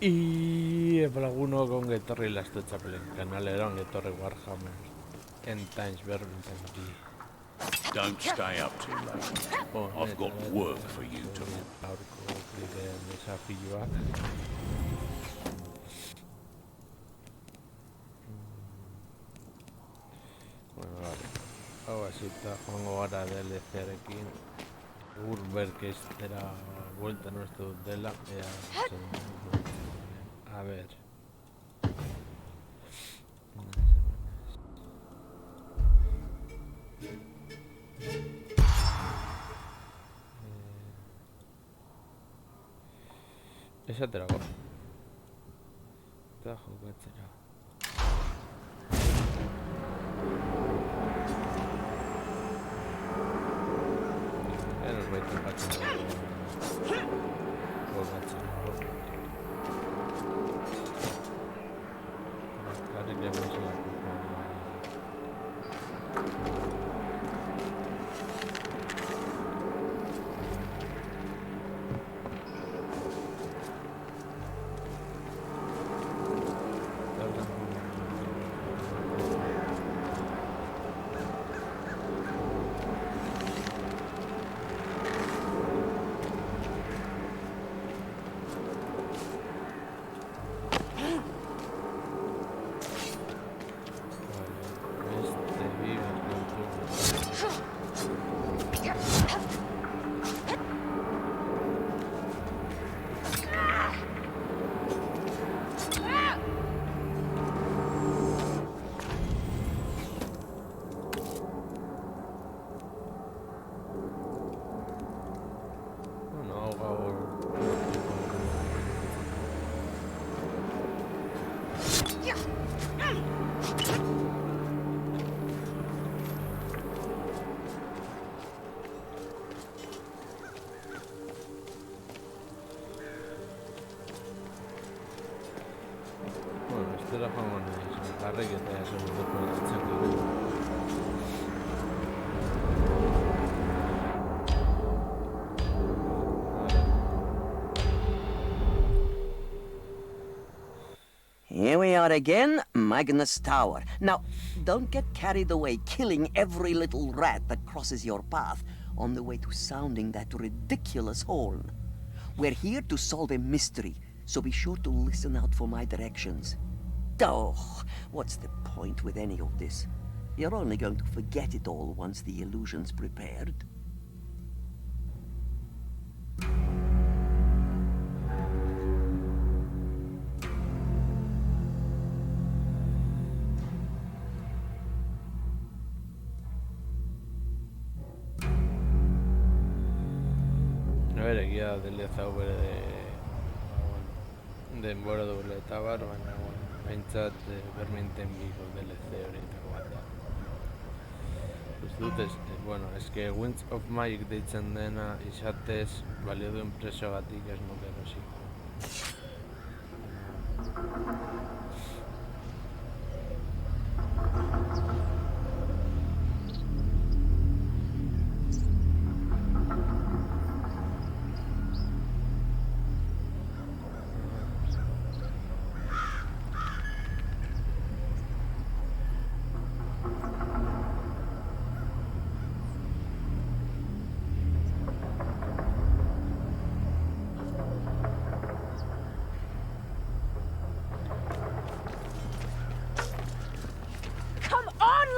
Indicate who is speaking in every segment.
Speaker 1: Y alguno con etorri lasto txapelen kanaleron etorri Warhammer en Times Berbentan.
Speaker 2: Don't stay up too late. I've got work for you tomorrow.
Speaker 1: Gaurko klideen desafioak. Bueno, vale. Hau hasita joango gara DLC-arekin. Urberkestera vuelta nuestro dela. A ver. Esaterago. Eta jokatzera. Norbait jokatzen dugu. Jokatzen dugu. Garrik lehenbizilako. Estela joango nahiz, garrik eta segurtuko ditzen dugu.
Speaker 3: Here we are again, Magnus Tower. Now, don't get carried away killing every little rat that crosses your path on the way to sounding that ridiculous horn. We're here to solve a mystery, so be sure to listen out for my directions. Oh, what's the point with any of this? You're only going to forget it all once the illusion's prepared.
Speaker 1: A ver, egia DLC hau bere denbora duela eta bar, baina behintzat berminten biko DLC horietako bat da. Ez dut, bueno, eske Winds of Magic deitzen dena izatez balio duen presiogatik ez nuke erosiko.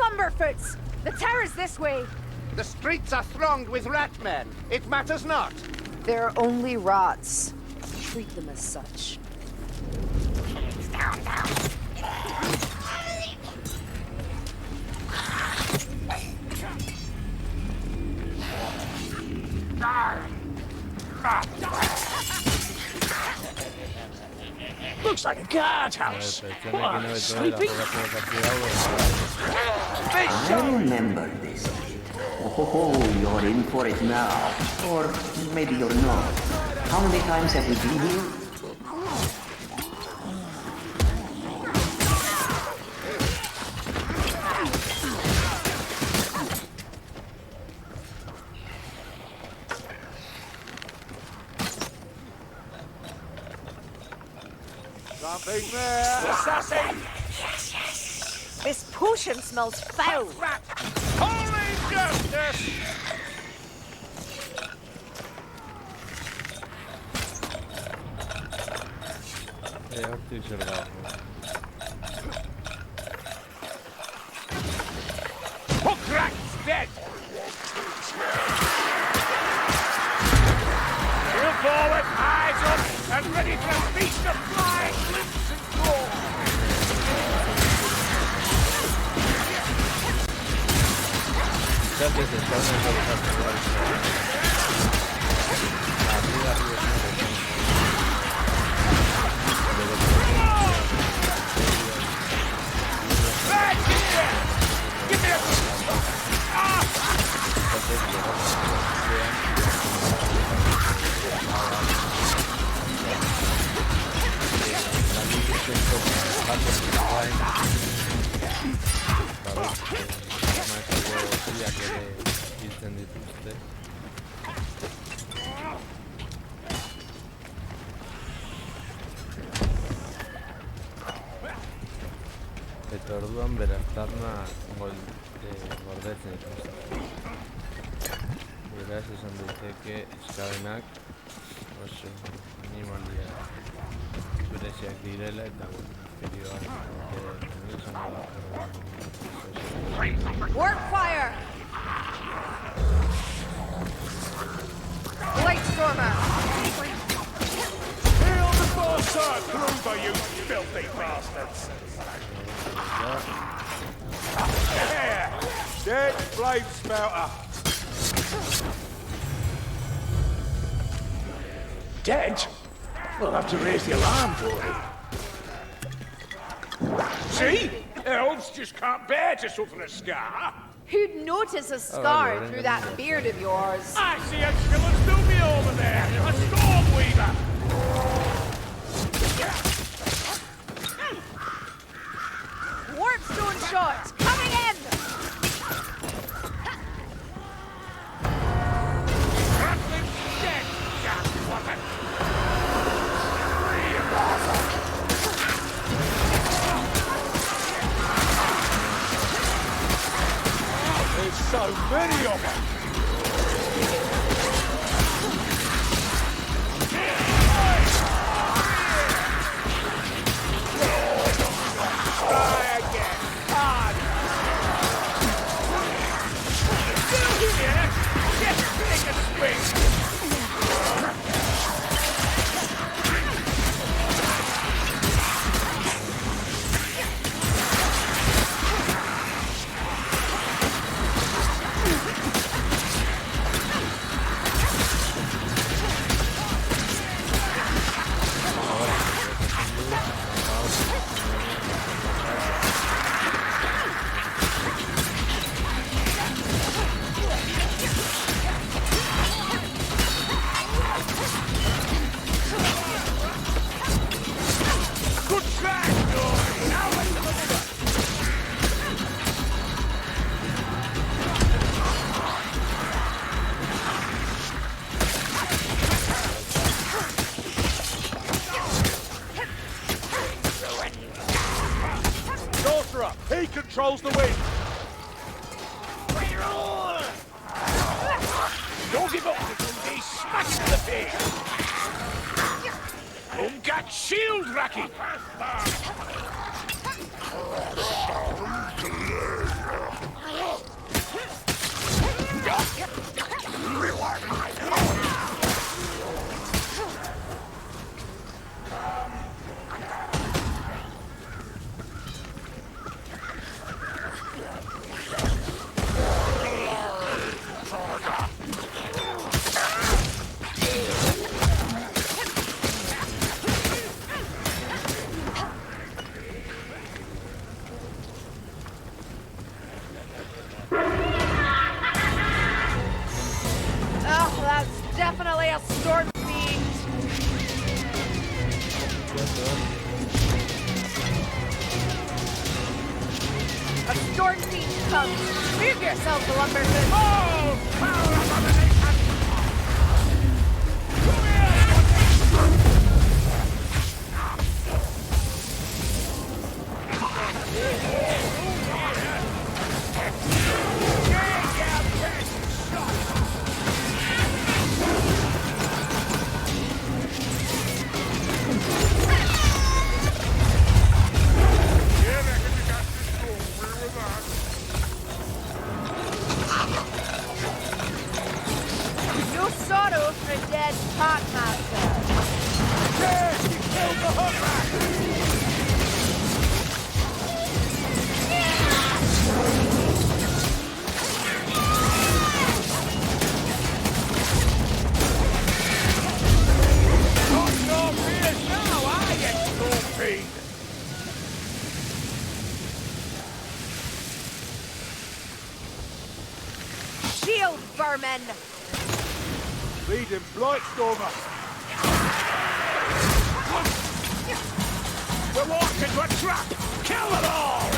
Speaker 4: Lumberfoots! The tower's this way.
Speaker 5: The streets are thronged with ratmen. It matters not.
Speaker 4: They're only rots. Treat them as such.
Speaker 5: Looks like a guardhouse. Sleeping?
Speaker 3: I remember this. Oh, you're in for it now. Or maybe you're not. How many times have we been here?
Speaker 5: Something there.
Speaker 6: Assassin!
Speaker 4: This potion smells foul.
Speaker 6: Rat! Holy justice!
Speaker 1: Artık şurada.
Speaker 6: Hookrat's dead! Drill forward, eyes up, and ready for a feast of flying limbs and claws!
Speaker 1: Ya que se están
Speaker 6: Back here! Give me a... Ah!
Speaker 1: Eta orduan beraztarna gordetzen dituzte. Beraz esan daiteke eskabenak oso animalia bereziak direla eta perioan
Speaker 4: Work fire! Light stormer!
Speaker 6: Feel the Borsar Kruber, you filthy bastards! There! Dead flame spouter! Dead? We'll have to raise the alarm for him. See? Elves just can't bear to suffer a scar.
Speaker 4: Who'd notice a scar through that beard of yours?
Speaker 6: I see a skeleton doobie over there! A stormweaver!
Speaker 4: Warpstone shots coming in!
Speaker 6: Rattling dead, gas weapon! There's so many of them! Try again! Hard! Still here! Just take a swing! Good track, Dory! Now let's look at it! Sorcerer, he controls the wind! Don't give up, Dundee! Smack into the pig! Ungat shield, Raki!
Speaker 4: Oh, that's definitely a storm fiend. A storm fiend comes. Move yourself, Lumberton.
Speaker 6: Oh, power abomination! Come here!
Speaker 4: Shield vermin!
Speaker 6: Leading Blightstormer. We're walked into a trap! Kill them all!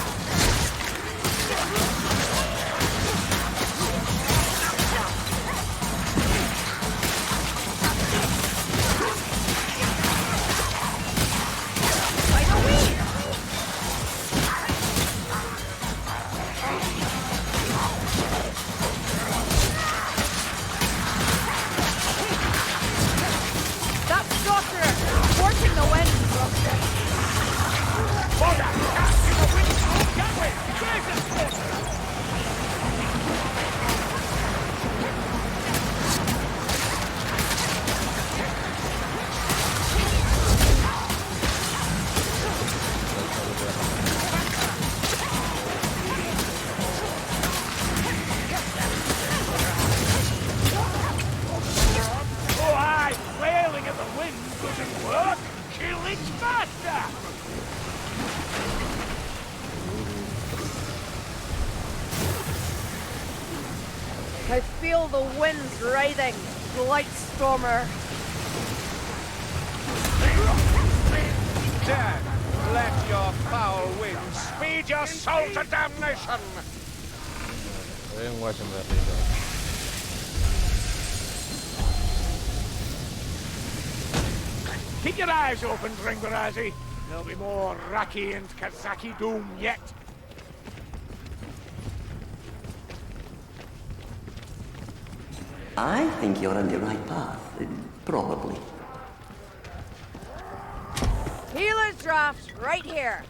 Speaker 4: By the way! That sorcerer! Forcing the wind!
Speaker 6: Fodder! Cast in the windstorm! Get with! Save this one! Oh, aye! Wailing at the wind doesn't work! Kill it faster!
Speaker 4: I feel the winds writhing. Blightstormer.
Speaker 6: Dead! Let your foul winds speed your soul to damnation!
Speaker 1: Estoy en Washington.
Speaker 6: Keep your eyes open, Dringarazi. There'll be more Raki and Kazaki doom yet.
Speaker 3: I think you're on the right path. Probably.
Speaker 4: Healer's draft right here.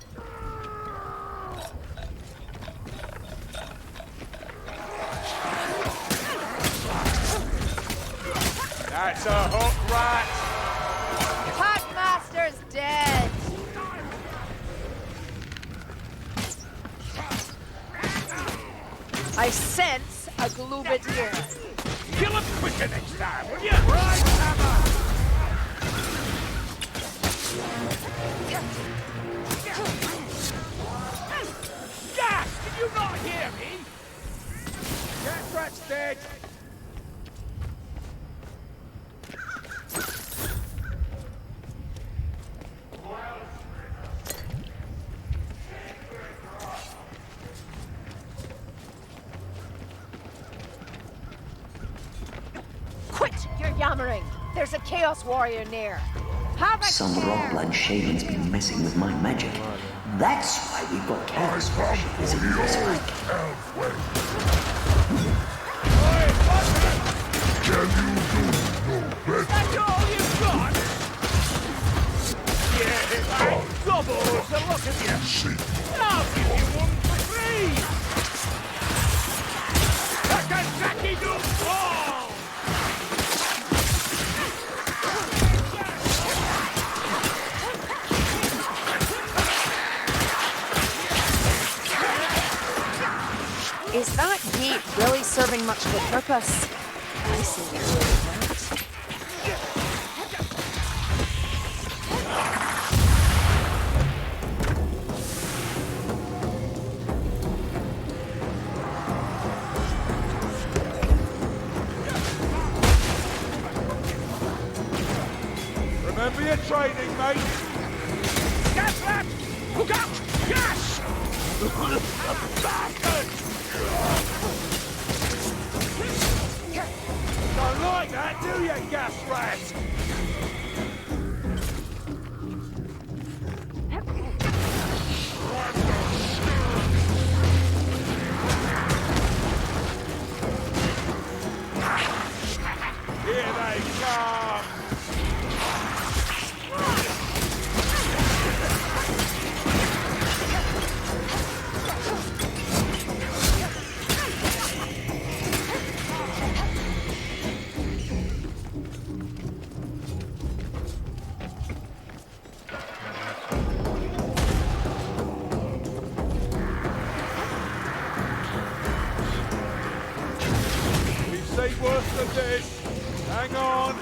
Speaker 6: That's a hook rat!
Speaker 4: Packmaster's dead. I sense a Glubadier.
Speaker 6: Kill him quicker next time, will you? Right, Hammer! Gas! Did you not hear me? Gas rat's dead!
Speaker 4: Quit your yammering. There's a Chaos Warrior near. Have a
Speaker 3: Some
Speaker 4: care.
Speaker 3: Rockblood shaman's been messing with my magic. That's why we've got chaos worshippers in this fight.
Speaker 6: That's all you've got? Yeah, I double the look of you. I'll give you one for free! Takazaki do fall!
Speaker 4: Is that gate really serving much of a purpose? I see it really not.
Speaker 6: Remember your training, mate! Gas rat! Look out! Gas! Bastard! Don't like that, do you, gas rat? Here they come! the dish. Hang on.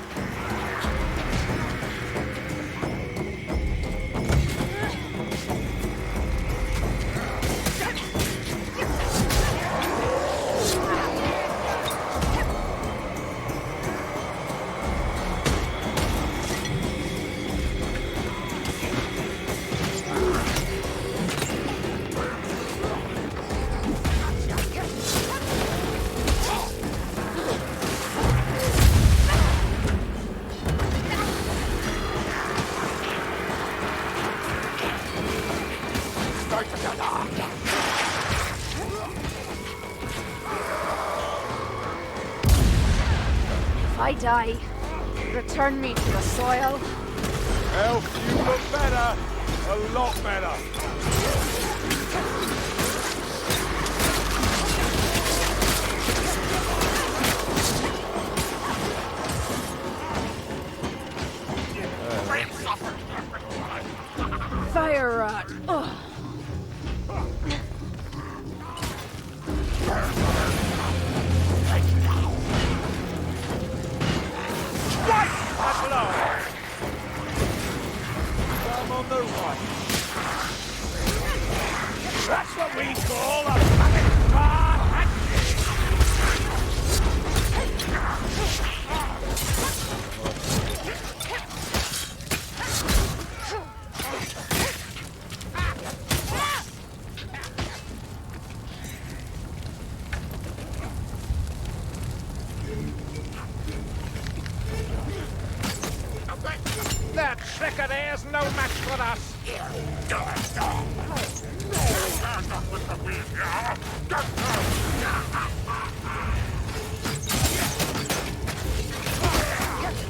Speaker 4: If I die, return me to the soil.
Speaker 6: Elf, you look better. A lot better.
Speaker 4: Fire rat. Ugh.
Speaker 6: That's low. I'm on the right. That's what we call a fucking bar handshake. That trick there's no match for us.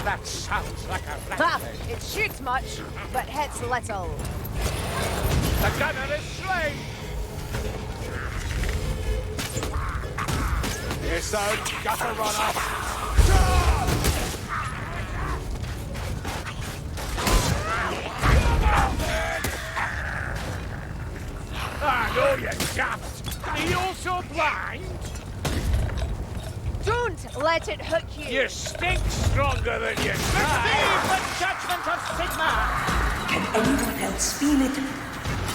Speaker 6: That sounds like a rat.
Speaker 4: Ha! It shoots much, but hits little.
Speaker 6: The gunner is slain. Yes, gutter runner. Ah, no, you daft. Are you also blind?
Speaker 4: Don't let it hook you.
Speaker 6: You stink stronger than you
Speaker 4: Receive
Speaker 6: try.
Speaker 4: the judgment of Sigma.
Speaker 7: Can anyone else feel it?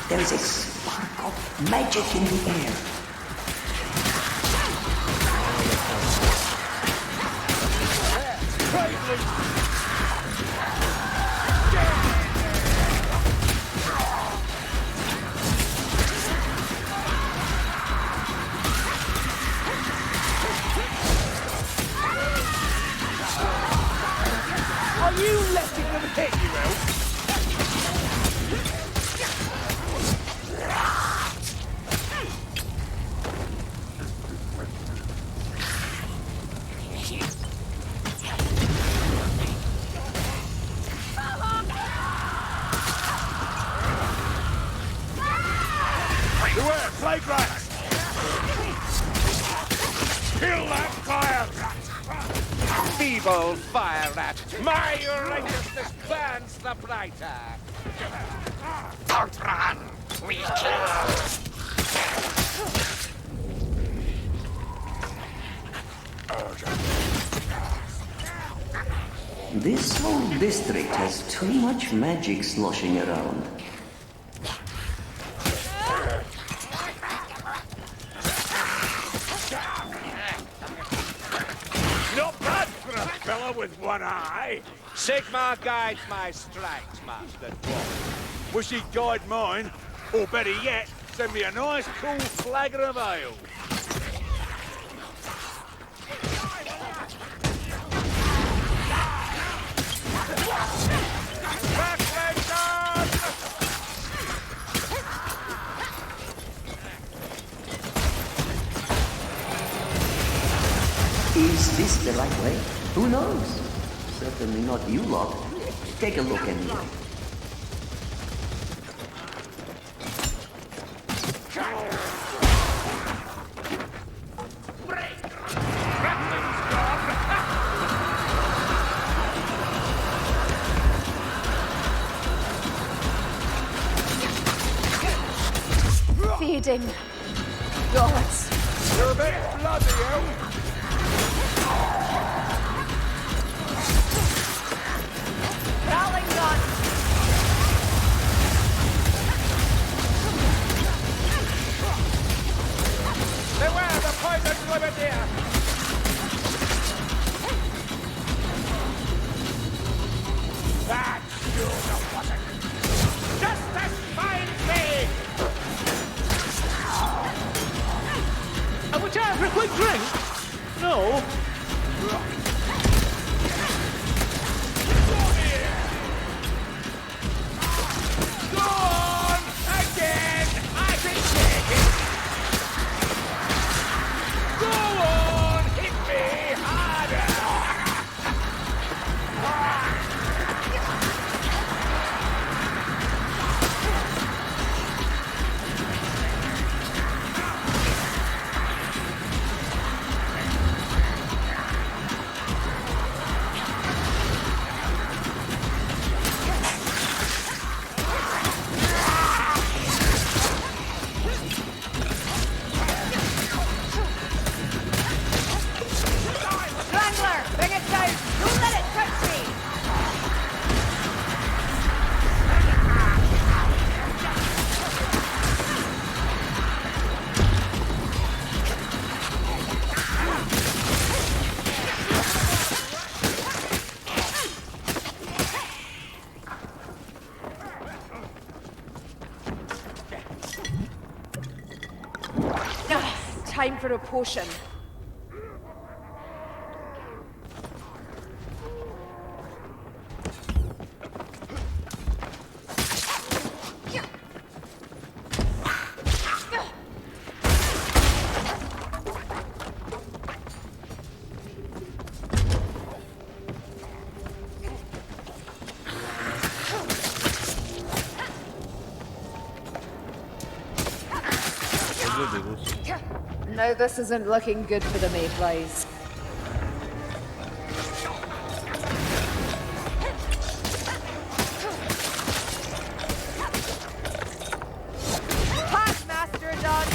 Speaker 7: There is a spark of magic in the air.
Speaker 6: Are you letting them hit you, Elf? Beware, plague rats! Kill that fire rat! Feeble fire rat! My righteousness burns the brighter! Don't run! We
Speaker 3: This whole district has too much magic sloshing around.
Speaker 6: Not bad for a fella with one eye. Sigmar guides my strikes, Master Dwarf. Wish he'd guide mine. Or better yet, send me a nice cool flagon of ale. Back legs on!
Speaker 3: Is this the right way? Who knows? Certainly not you lot. Take a look anyway.
Speaker 4: Feeding. Gods.
Speaker 6: You're a bit bloody, Elf.
Speaker 4: Darling gun!
Speaker 6: Beware the poison grenadier! That sure wasn't. Justice finds me!
Speaker 8: Have we time for a quick drink? No?
Speaker 6: Go on! Again! I can take it! Go on! Hit me harder!
Speaker 4: Wrangler, bring it down! Don't let it touch me! Time for a potion. Now this isn't looking good for the Mayflies. Pass, Master done!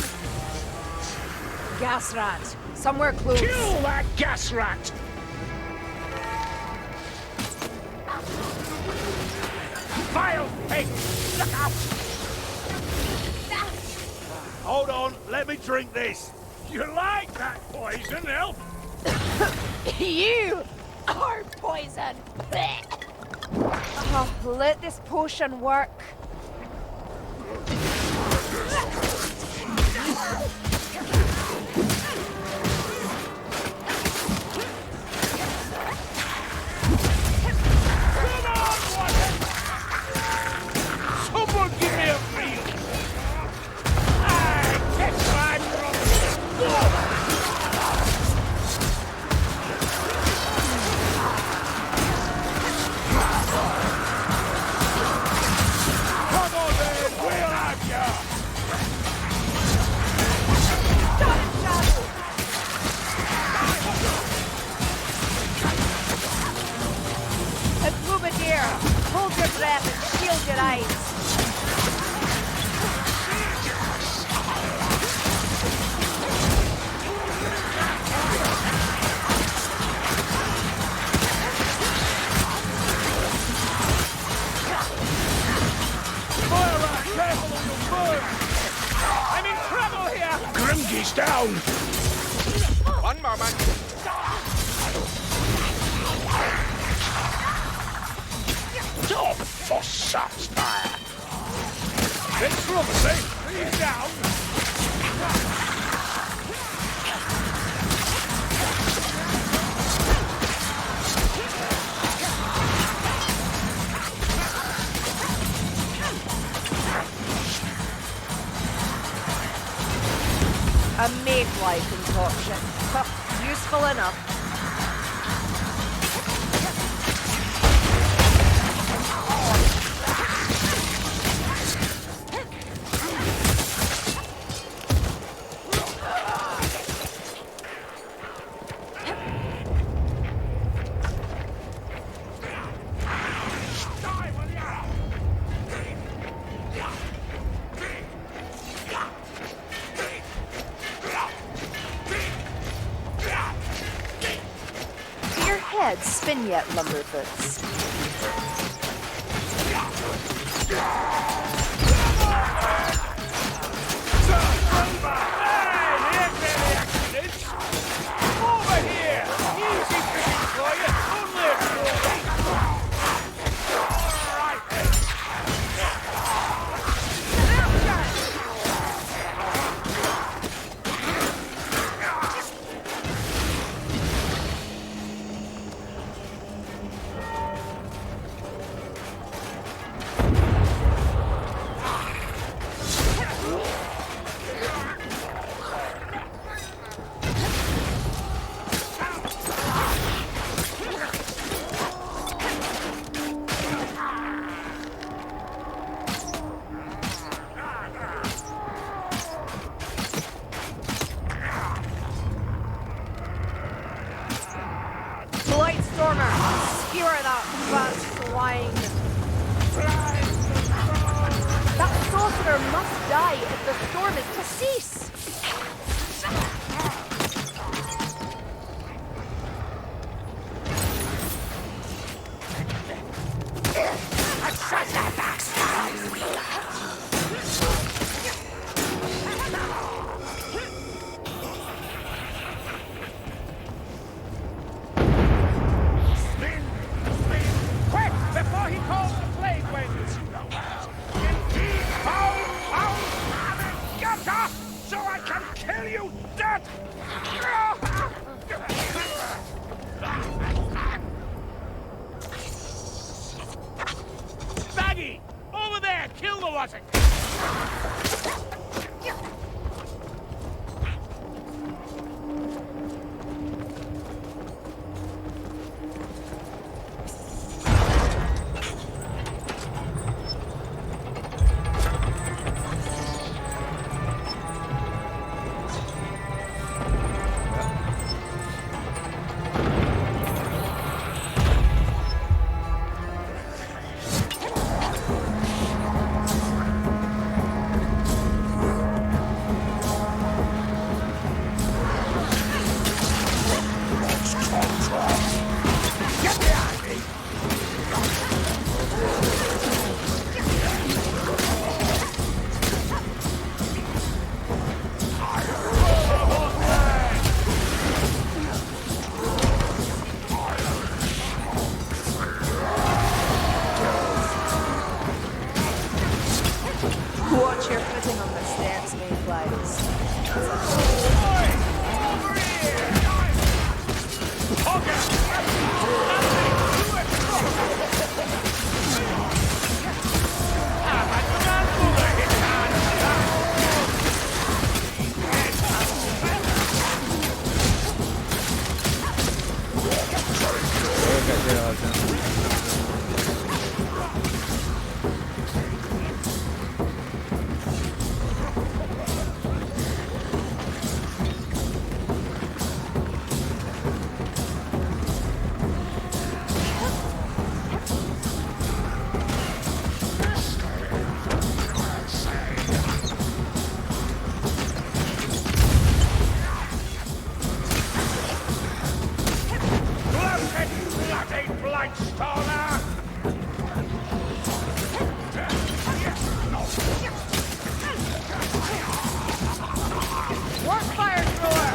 Speaker 4: Gas rat. Somewhere close.
Speaker 6: Kill that gas rat! Vile pig! Look out! Hold on, let me drink this. You like that poison, elf?
Speaker 4: You are poison! Let this potion work.
Speaker 6: Someone give me a meal! I get my problem! Come on then, we'll have ya!
Speaker 4: And Blumidir, hold your breath and shield your eyes.
Speaker 6: Fire rat, careful on your foot! I'm in trouble here! Grimgey's down! One moment! Stop for satire! It's Rumsey! He's down!
Speaker 4: A mayfly concoction. Huh, useful enough. Your head spin yet, Lumberfoots. quickly if the storm is to cease.
Speaker 6: Quick, before he calls the plague winds! Get off, so I can kill you dead! Baggy! Over there! Kill the Wazzick!
Speaker 4: Watch your footing on the steps, Mayflies. Work fire thrower!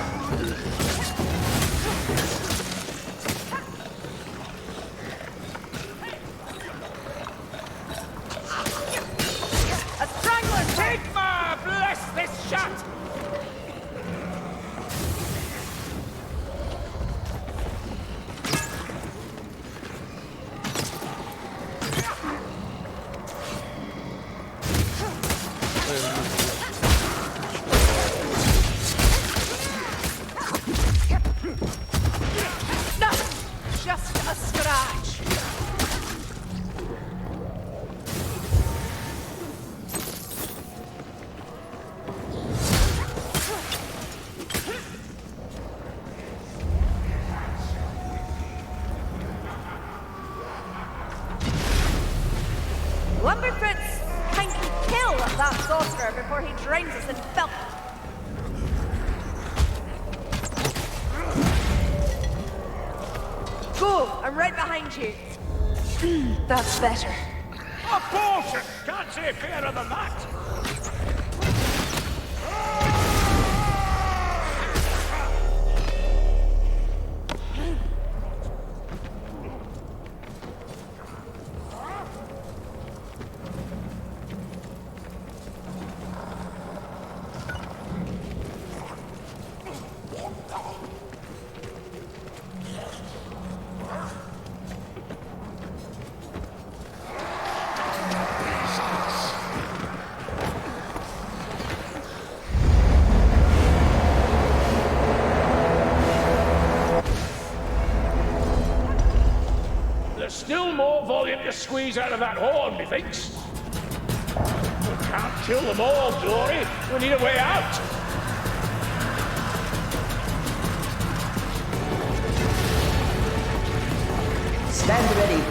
Speaker 4: A strangler!
Speaker 6: Sigma, bless this shot!
Speaker 4: Nothing! Just a scratch! Lumberfoots, kindly kill that sorcerer before he drowns us in filth. Go! I'm right behind you. That's better.
Speaker 6: A potion! Can't say fairer than that! There's still more volume to squeeze out of that horn, methinks. We can't kill them all, Dory. We need a way out.
Speaker 3: Stand ready.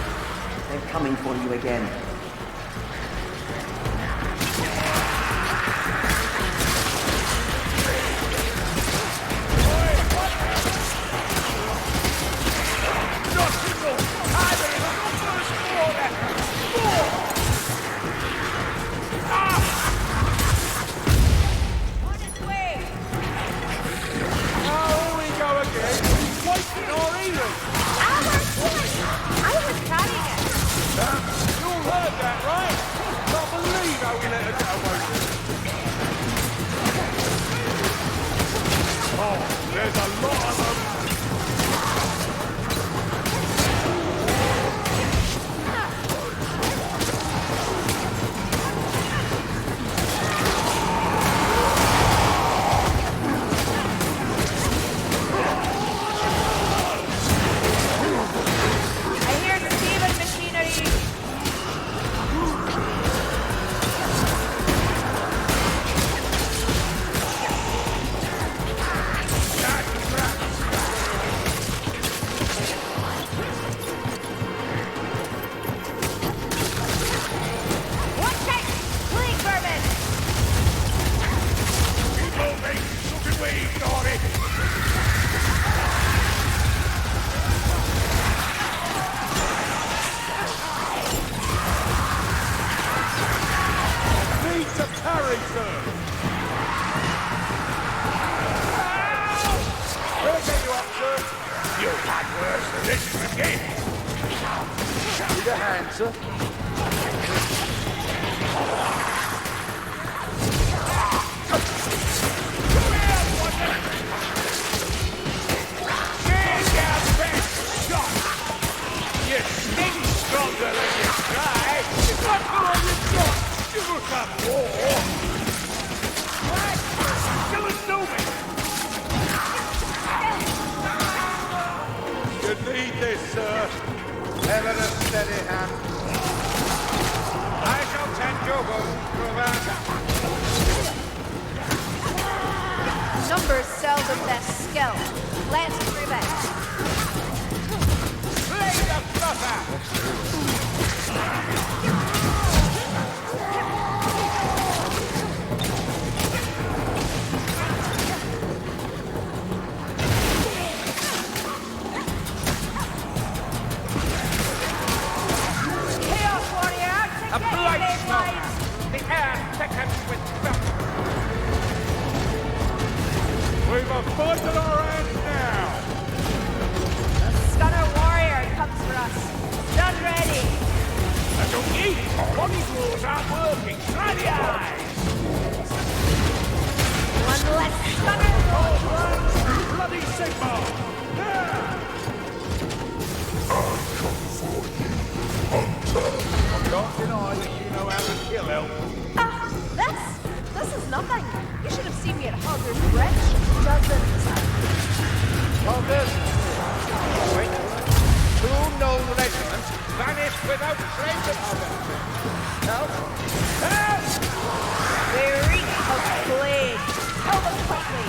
Speaker 3: They're coming for you again.
Speaker 8: sir.
Speaker 6: You sting stronger than you try. If that's all you've got, give us some more. Give us to me. You need this, sir.
Speaker 5: Ever a steady hand.
Speaker 6: I shall tend your wound, Provanga.
Speaker 4: Numbers seldom their skill. Let's prove it.
Speaker 6: Play the fluffer.
Speaker 4: Chaos Warrior,
Speaker 6: A blight smoke. The air thickens with breath. We've a fight at our hands now.
Speaker 4: Stunner Warrior comes for us. Done ready.
Speaker 6: I don't eat. Body rules aren't working. Try the eyes.
Speaker 4: One less Stunner Warrior.
Speaker 6: Bloody Sigma. I can't deny that you know how to kill elf.
Speaker 4: This is nothing. You should have seen me at Hogger's Bridge. Dozens.
Speaker 5: Hoggers. Wait. 2 known regiments vanished without trace of Hoggers. Help! Help!
Speaker 4: They reek of plague. Kill them quickly.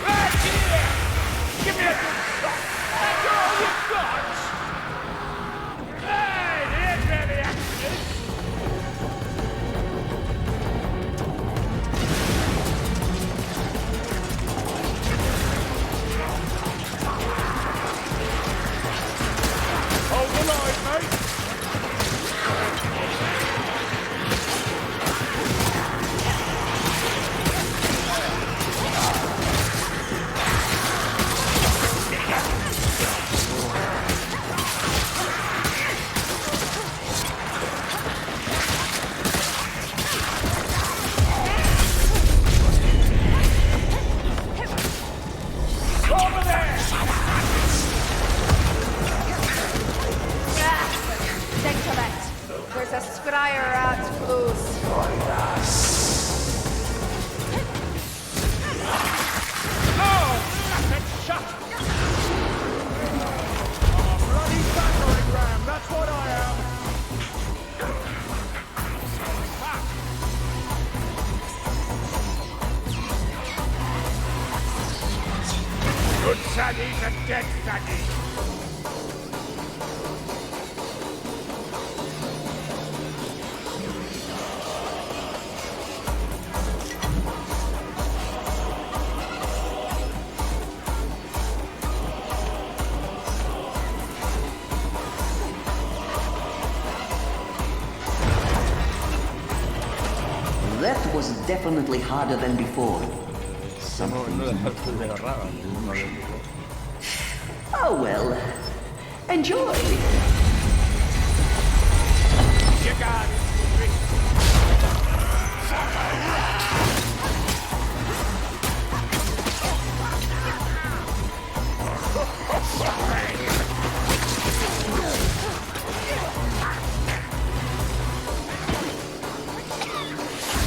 Speaker 6: Right here! Give me a good shot! That's all you've got! Hey, here's where the action is! Hold the line, mate! Over there!
Speaker 4: Think of it. There's a scryer rat close.
Speaker 6: Oh, that's shot! I'm a bloody battering ram, that's what I am! Good Saddy's a dead Saddy!
Speaker 3: That was definitely harder than before.
Speaker 1: No,
Speaker 3: Something
Speaker 1: no
Speaker 3: to
Speaker 1: dejar
Speaker 3: look
Speaker 1: de
Speaker 3: forward
Speaker 1: agarrar.
Speaker 3: to. Oh well. Enjoy.
Speaker 6: You got it!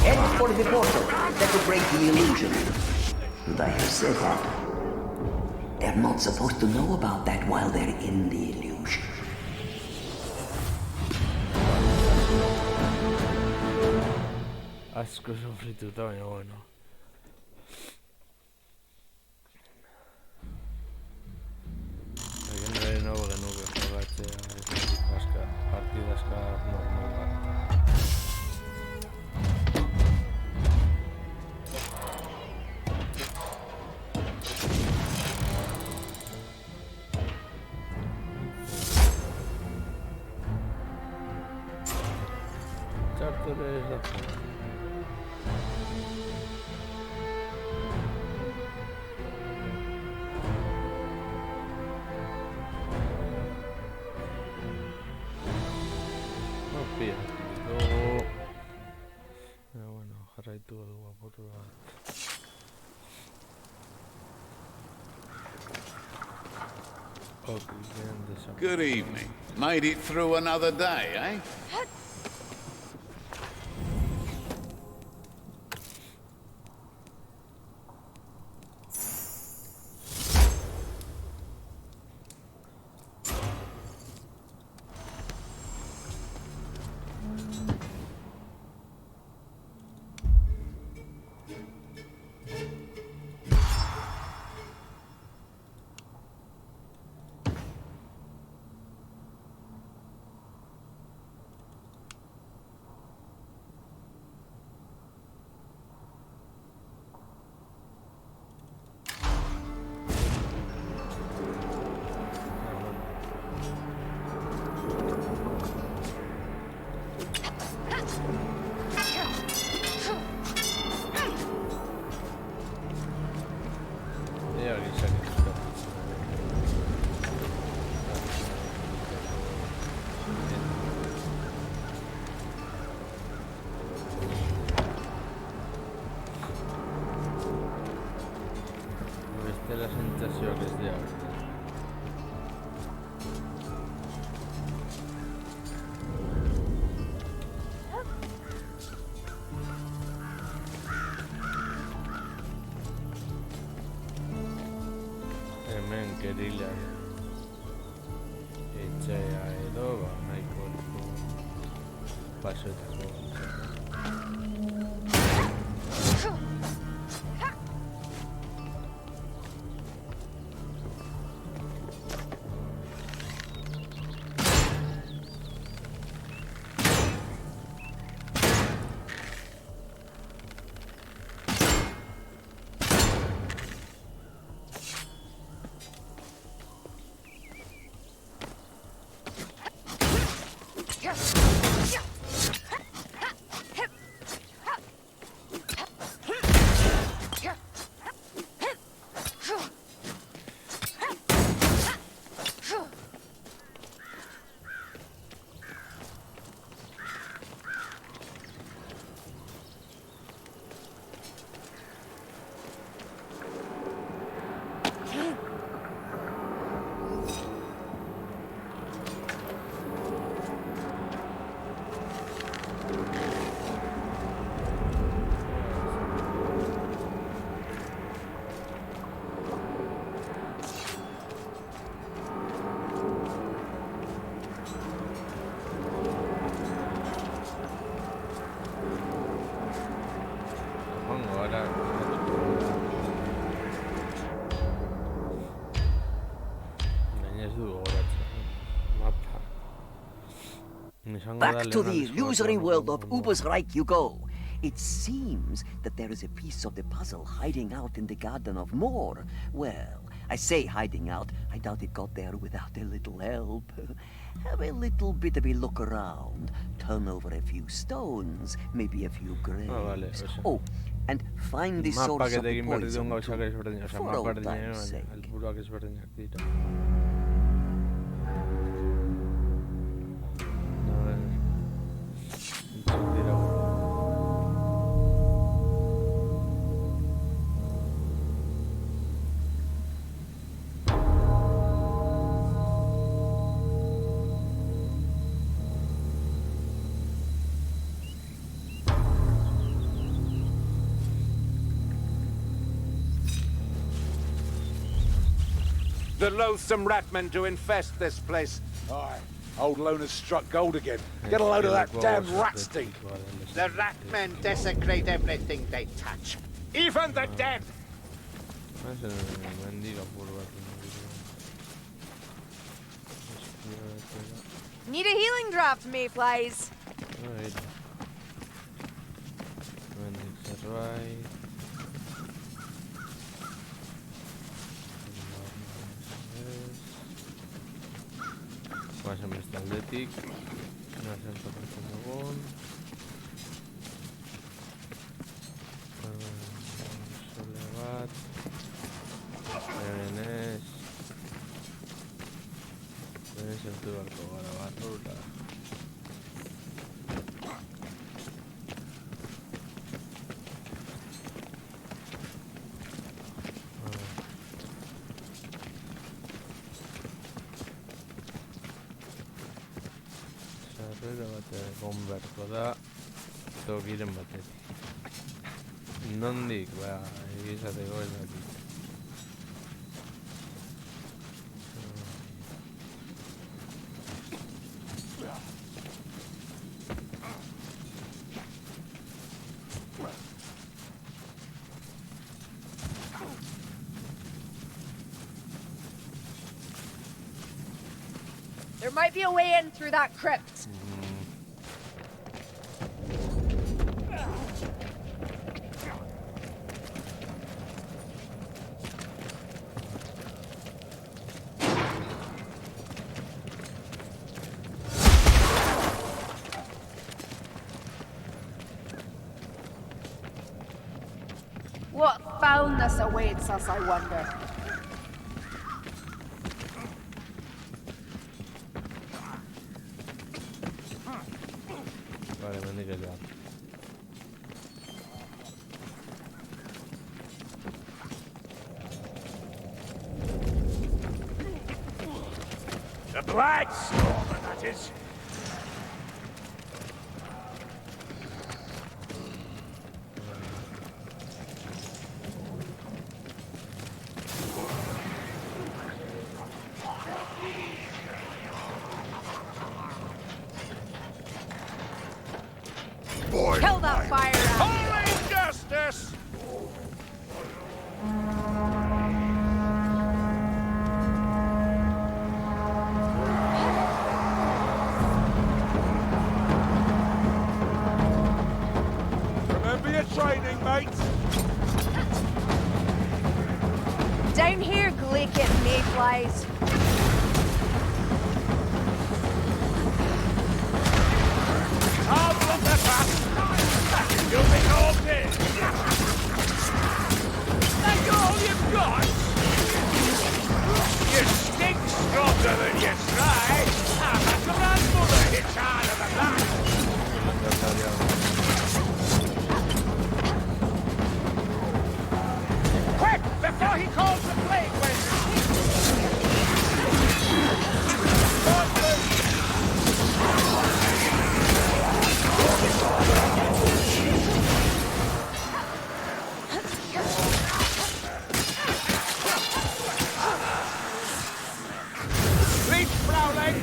Speaker 3: Head for the portal. That will break the illusion. But I have said that. They're not supposed to know about that while they're in the illusion.
Speaker 1: Asco soffritto, bueno. Perché non è nuovo che non faccio partita scala normale. Certo che esatto. pia. Dugu... bueno, jarraitu dugu apur bat.
Speaker 2: Good evening. Made it through another day, eh?
Speaker 1: La sensació que és llarg. Hemen gerilak etxea edo nahiko pasoetako.
Speaker 3: Back to the illusory world of Ubersreich you go. It seems that there is a piece of the puzzle hiding out in the Garden of Moor. Well, I say hiding out. I doubt it got there without a little help. Have a little bit of a look around. Turn over a few stones, maybe a few graves. Oh, and find the source of the poison too, for old time's sake.
Speaker 5: The loathsome ratmen to infest this place.
Speaker 6: Aye, old Loner's struck gold again. Get a load of that damn rat stink.
Speaker 5: The ratmen desecrate everything they touch. Even the dead!
Speaker 4: Need a healing draft, mayflies.
Speaker 1: Masem estaldetik, nazen topatzen dugun. Sole bat, hemenez entu beharko gara barrura. Harrera bat egon beharko da tokiren batetik. Nondik, ba, egizateko ez dakit.
Speaker 4: There might be a way in through that crypt. What foulness awaits us, I wonder?
Speaker 1: Vale, mendiga ya.
Speaker 6: The Black Stormer, that is.
Speaker 4: Kill that fire ant.
Speaker 6: Holy justice! Remember your training, mates.
Speaker 4: Down here, Glaikit mayflies.
Speaker 6: Out of the path! You'll be all dead! That's all you've got? You stink stronger than you try! My grandmother hits harder than that! Quick! Before he calls the plague wizard! Leap, Prowling!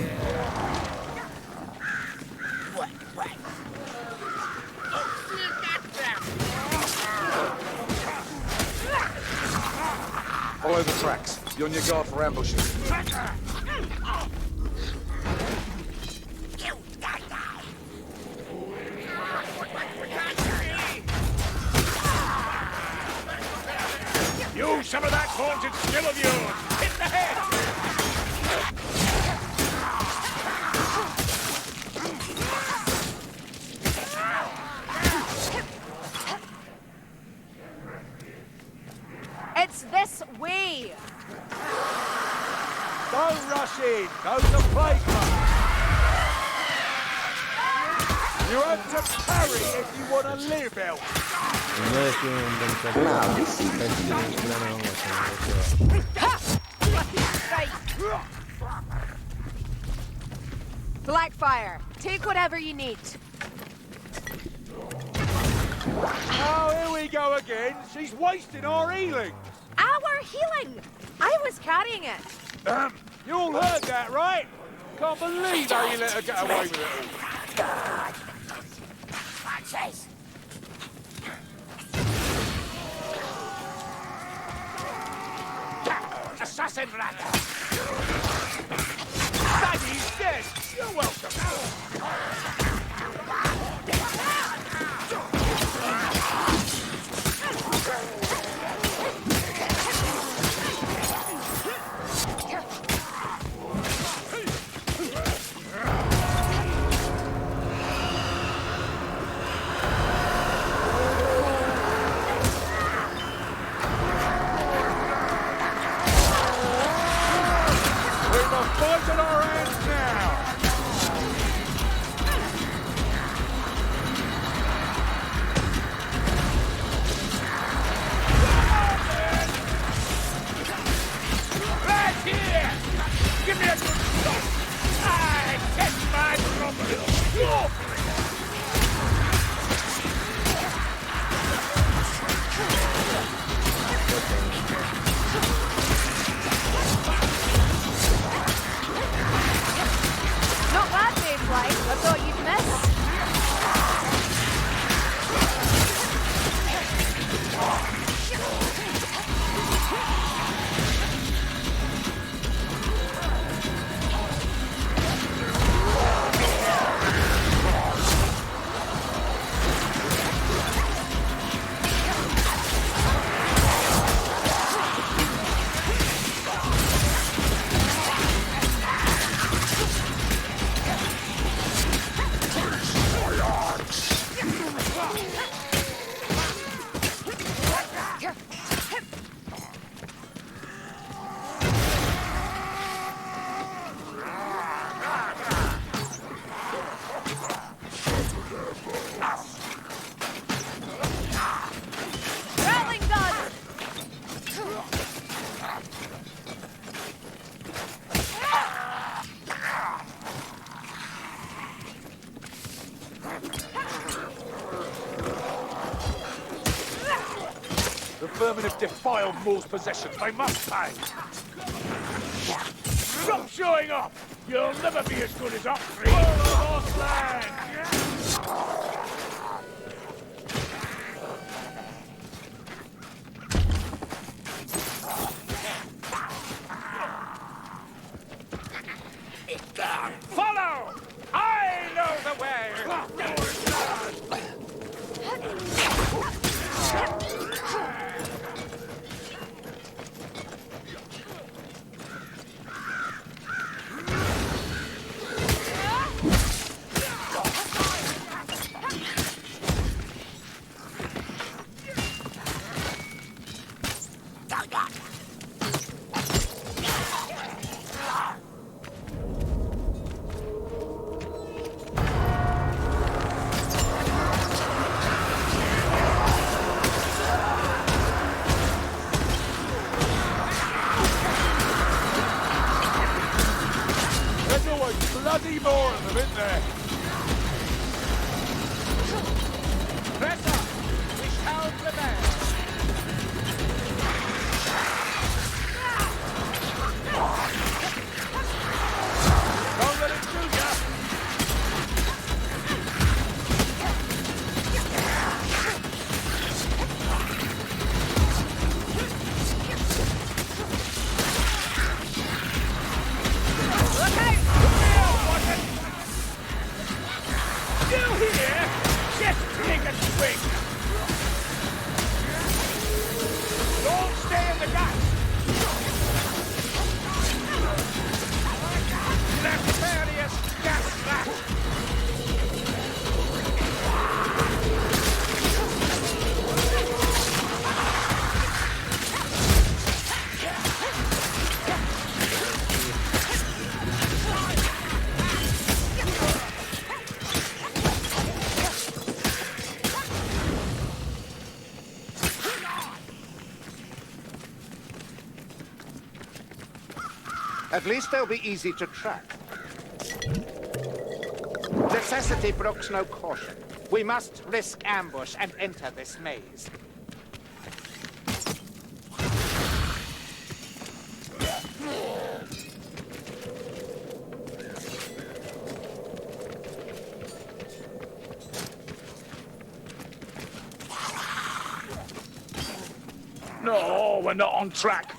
Speaker 9: Follow the tracks. Be on your guard for ambushes.
Speaker 6: Use some of that haunted skill of yours! Hit the head!
Speaker 4: It's this way.
Speaker 6: Don't rush in! Go to plague mode! You have to parry if you want to live, Elf!
Speaker 1: No es que
Speaker 4: Blackfire, take whatever you need.
Speaker 6: Oh, here we go again! She's wasting our healing!
Speaker 4: Our healing! I was carrying it.
Speaker 6: You all heard that, right? Can't believe how you let her get away with it all. Assassin rat! Daddy's dead! You're welcome! Fight in our hands now! Right here! Give me a good shot! I test my property!
Speaker 9: vermin have defiled Moore's possessions. They must pay.
Speaker 6: Stop showing off! You'll never be as good as Oxford! Horseland! Follow! I know the way! There's always bloody more of them, isn't there? Press on! We shall prevail! Don't let it do ya! You here? Just take a swing! Don't stay in the gas! Nefarious gas rat!
Speaker 5: At least they'll be easy to track. Necessity brooks no caution. We must risk ambush and enter this maze.
Speaker 6: No, we're not on track.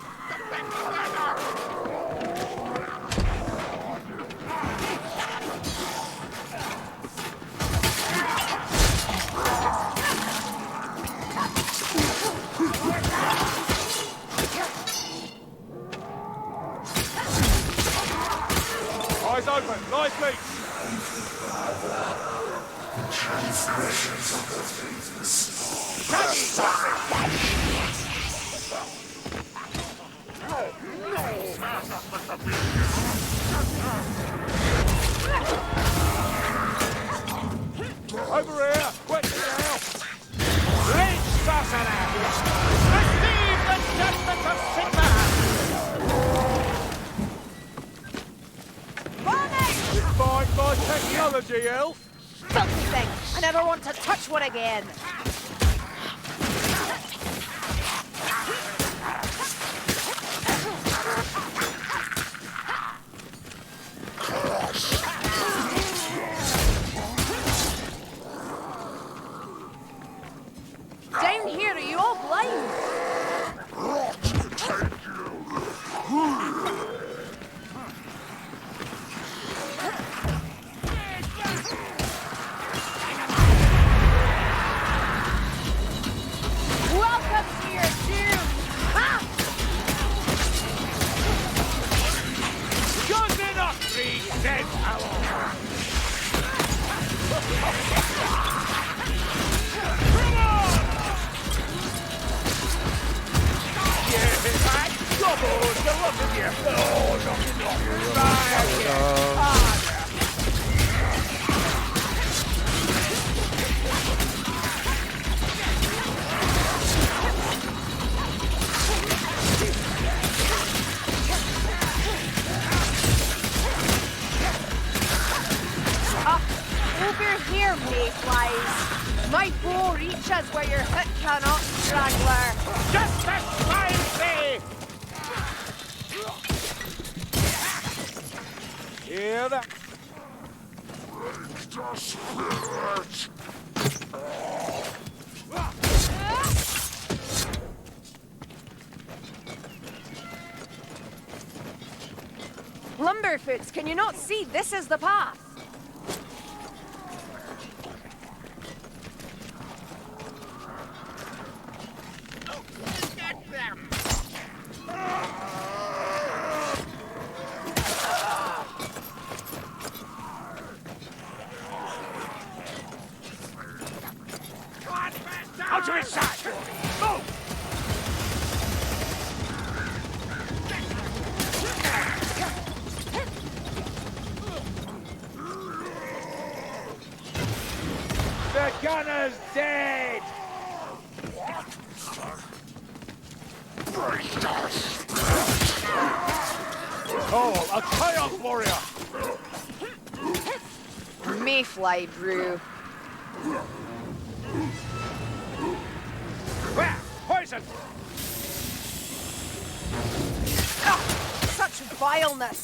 Speaker 6: Eyes open, nicely! Over here! Quick now!
Speaker 5: Lynch Sassanach! Receive the judgment of Sigma!
Speaker 6: Find my technology, elf!
Speaker 4: Filthy thing! I never want to touch one again! Down here, are you all blind? Welcome to your doom! Ah!
Speaker 6: Guns in up, three dead allies! Come on! Yeah, right? Double the look of you!
Speaker 4: Over here, mayflies! My bow reaches where your hit cannot, straggler.
Speaker 6: Just as I say! Hear that?
Speaker 4: Lumberfoots, can you not see? This is the path.
Speaker 6: Out of his sight! Move! The gunner's dead! Oh, a chaos warrior!
Speaker 4: Mayfly brew.
Speaker 6: Where? Poison!
Speaker 4: Ugh, such vileness.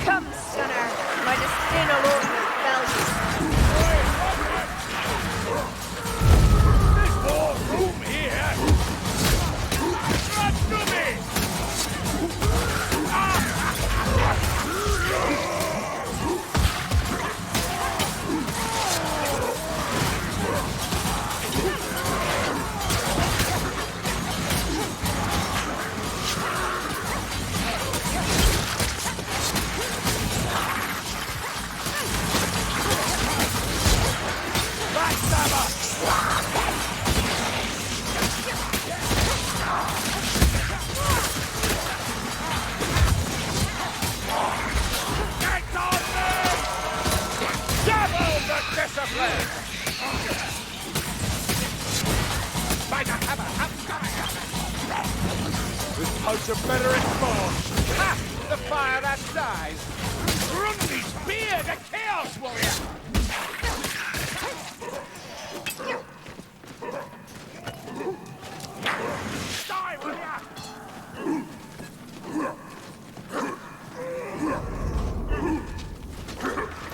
Speaker 4: Come, sinner. My disdain alone will fell you.
Speaker 6: There's more room here! Run to me! Get on me! Double the discipline! By the hammer, this potion better explode! Ha! The fire that dies! Grundy spear, the Chaos Warrior! Die, will ya?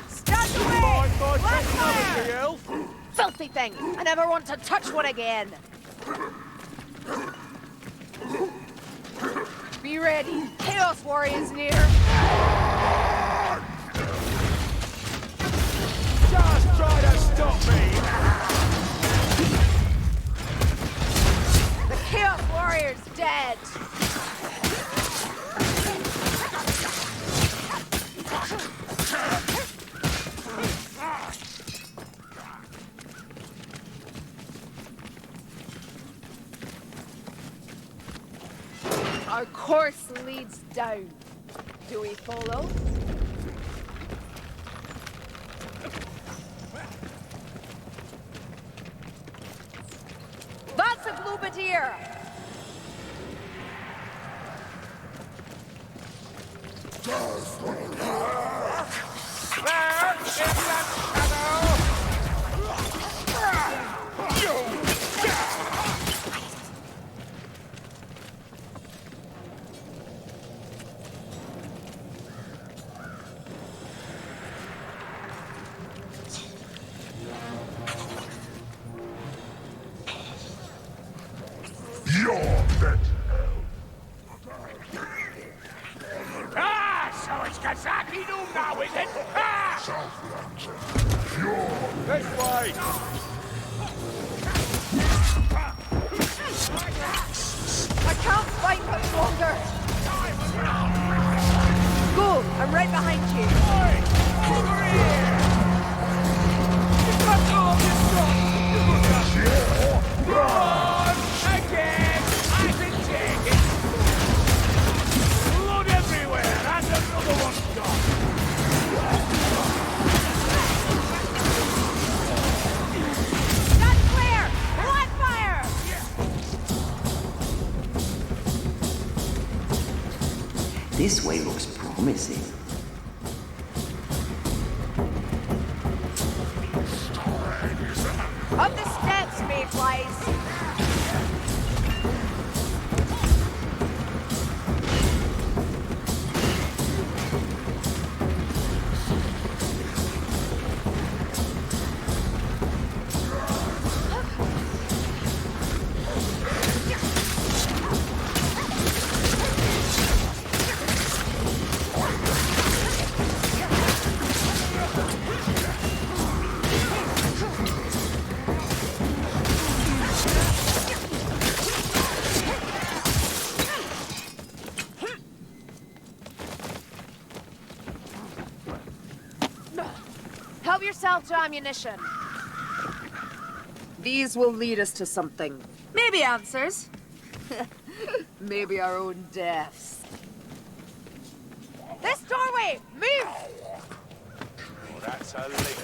Speaker 4: Stand away! Blackfire! Filthy thing! I never want to touch one again! Be ready! Chaos Warrior's near!
Speaker 6: Just try to stop me!
Speaker 4: The Chaos Warrior's dead! Our course leads down. Do we follow? That's a Globadier!
Speaker 6: There, in that so it's Kazaki Doom now, is it? Ah! This way!
Speaker 4: I can't fight much longer! Go! I'm right behind you!
Speaker 6: Over here! You've got all this stuff! Run! Again!
Speaker 3: This way looks promising.
Speaker 4: Up the steps, mayflies! Help yourself to ammunition. These will lead us to something. Maybe answers. Maybe our own deaths. This doorway! Move!
Speaker 6: Oh, that's a leak.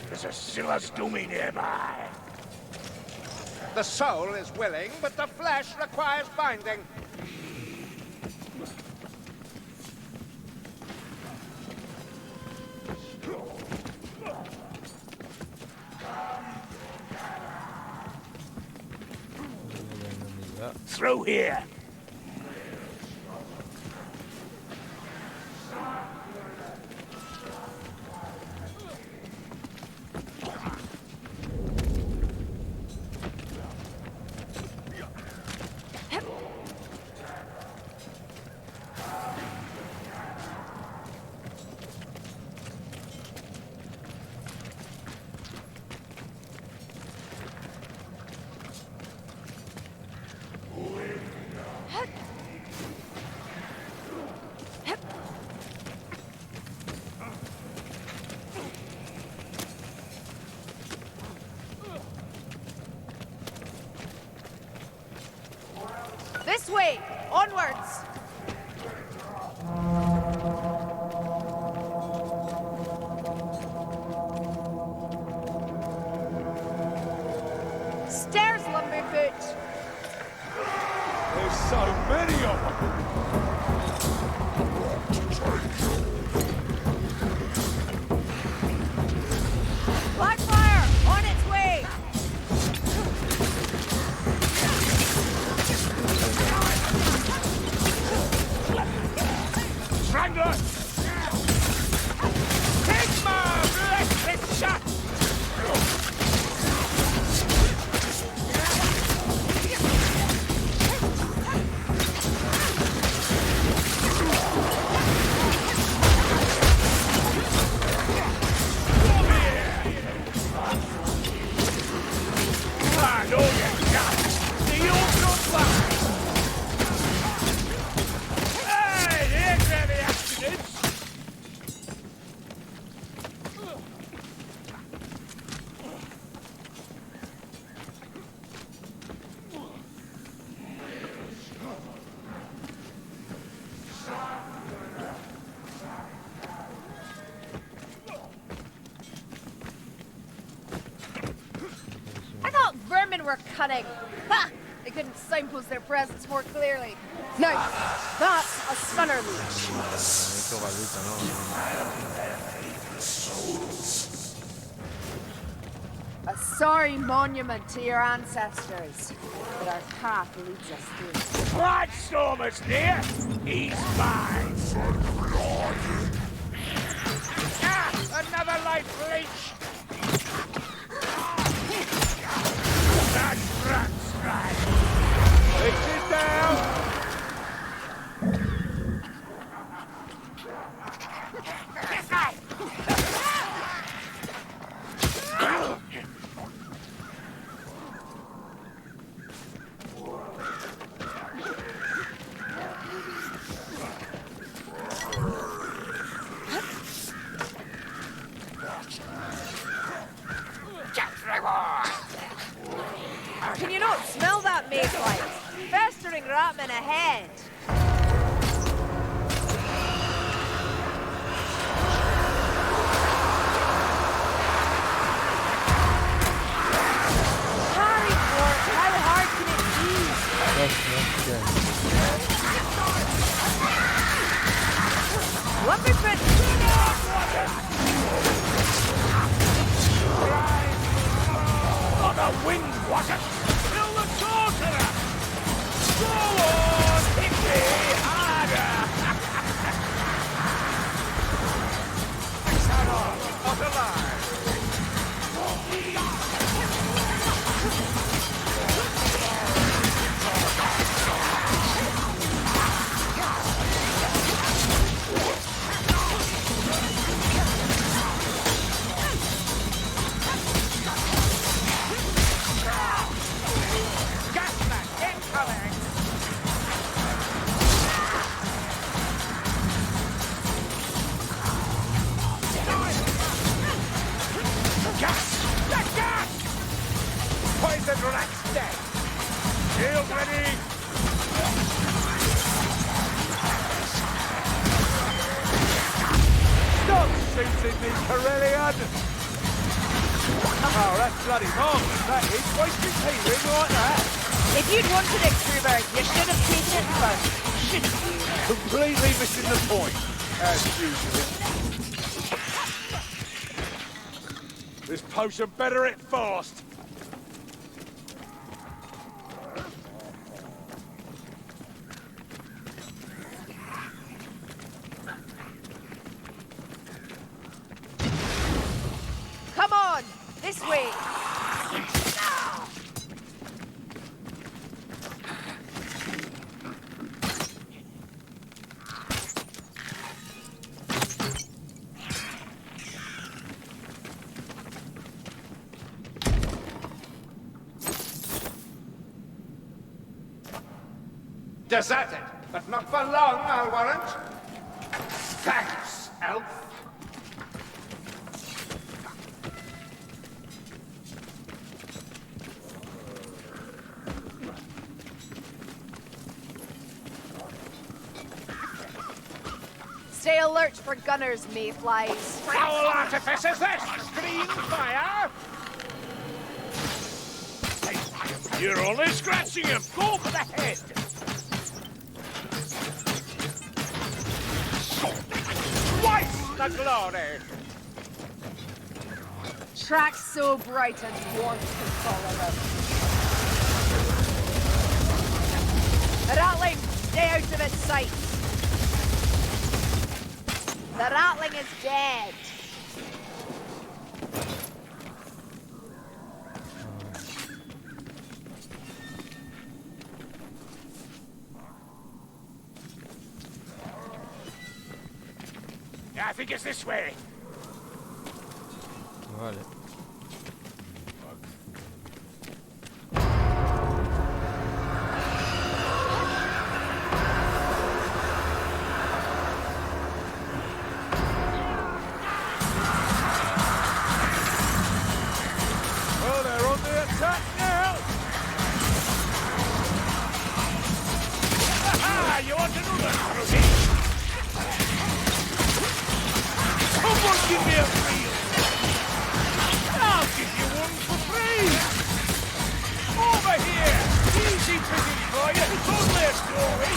Speaker 6: There's a Silas Doomy nearby.
Speaker 5: The soul is willing, but the flesh requires binding.
Speaker 6: Through here.
Speaker 4: This way! Onwards! Stairs, Lumberfoot!
Speaker 6: There's so many of them.
Speaker 4: Blackfire! On its way!
Speaker 6: Strangler! Sigma! Bless this shot! Ah, no, you got it. The old fly! Hey, there's where the action is!
Speaker 4: I thought vermin were cunning. Ha! They couldn't signpost their presence more clearly. Now, that's a stunner leech.
Speaker 1: Esto galucha, ¿no?
Speaker 4: A sorry monument to your ancestors. But our path leads us through.
Speaker 6: Brightstormer's near! He's mine! Ah! Another life leech! That's rat strike! Leech is down!
Speaker 4: Can you not smell that, mayflies? Festering ratman ahead. Let me fit.
Speaker 6: On the wind, was it? Kill the sorcerer! Go on, hit me harder! Not alive! Gasman incoming! Gas! The gas! Poison rat's dead! Shield ready! Stop shooting me, Corellian! Oh, that's bloody marvellous, that is. Wasting healing like that.
Speaker 4: If you'd wanted it, Kruber, you should have taken it first. Shouldn't you?
Speaker 6: Completely missing the point, as usual. This potion better hit fast.
Speaker 4: Come on, this way.
Speaker 5: Deserted, but not for long, I'll warrant. Thanks, elf.
Speaker 4: Stay alert for gunners, mayflies.
Speaker 5: Foul artifice is this! Screen fire!
Speaker 6: You're only scratching him. Go for the head.
Speaker 5: Twice the glory!
Speaker 4: Tracks so bright and warmth can follow them. Ratling, stay out of its sight. The Ratling is dead.
Speaker 6: Yeah, I think it's this way.
Speaker 1: Vale.
Speaker 6: Oh, they're on the attack now. Aha! You want another cruising? Someone give me a reel! I'll give you one for free! Over here! Easy picking for you! It's only a story!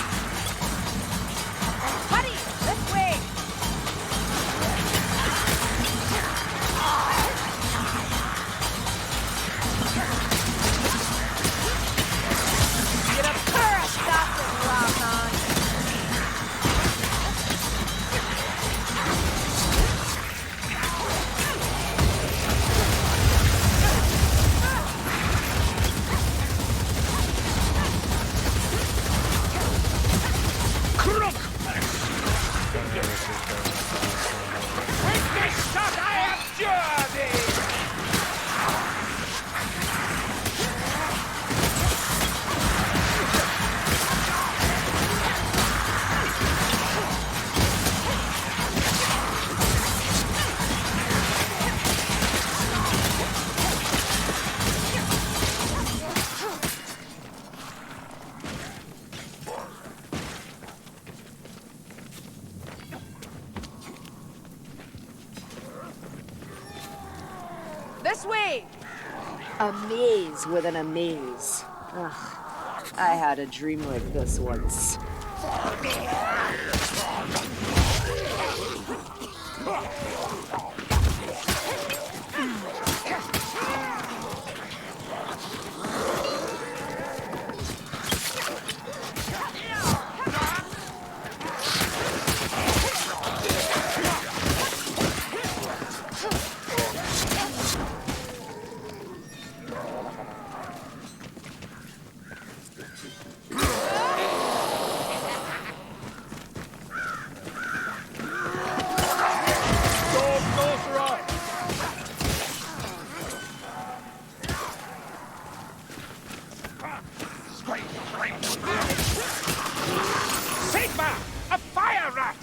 Speaker 4: Hurry, this way. You're a poor assassin, Ratman.
Speaker 6: Crook! With this shot I have journeyed!
Speaker 4: This way. A maze within a maze. Ugh. I had a dream like this once.
Speaker 6: Sigma! A fire rat!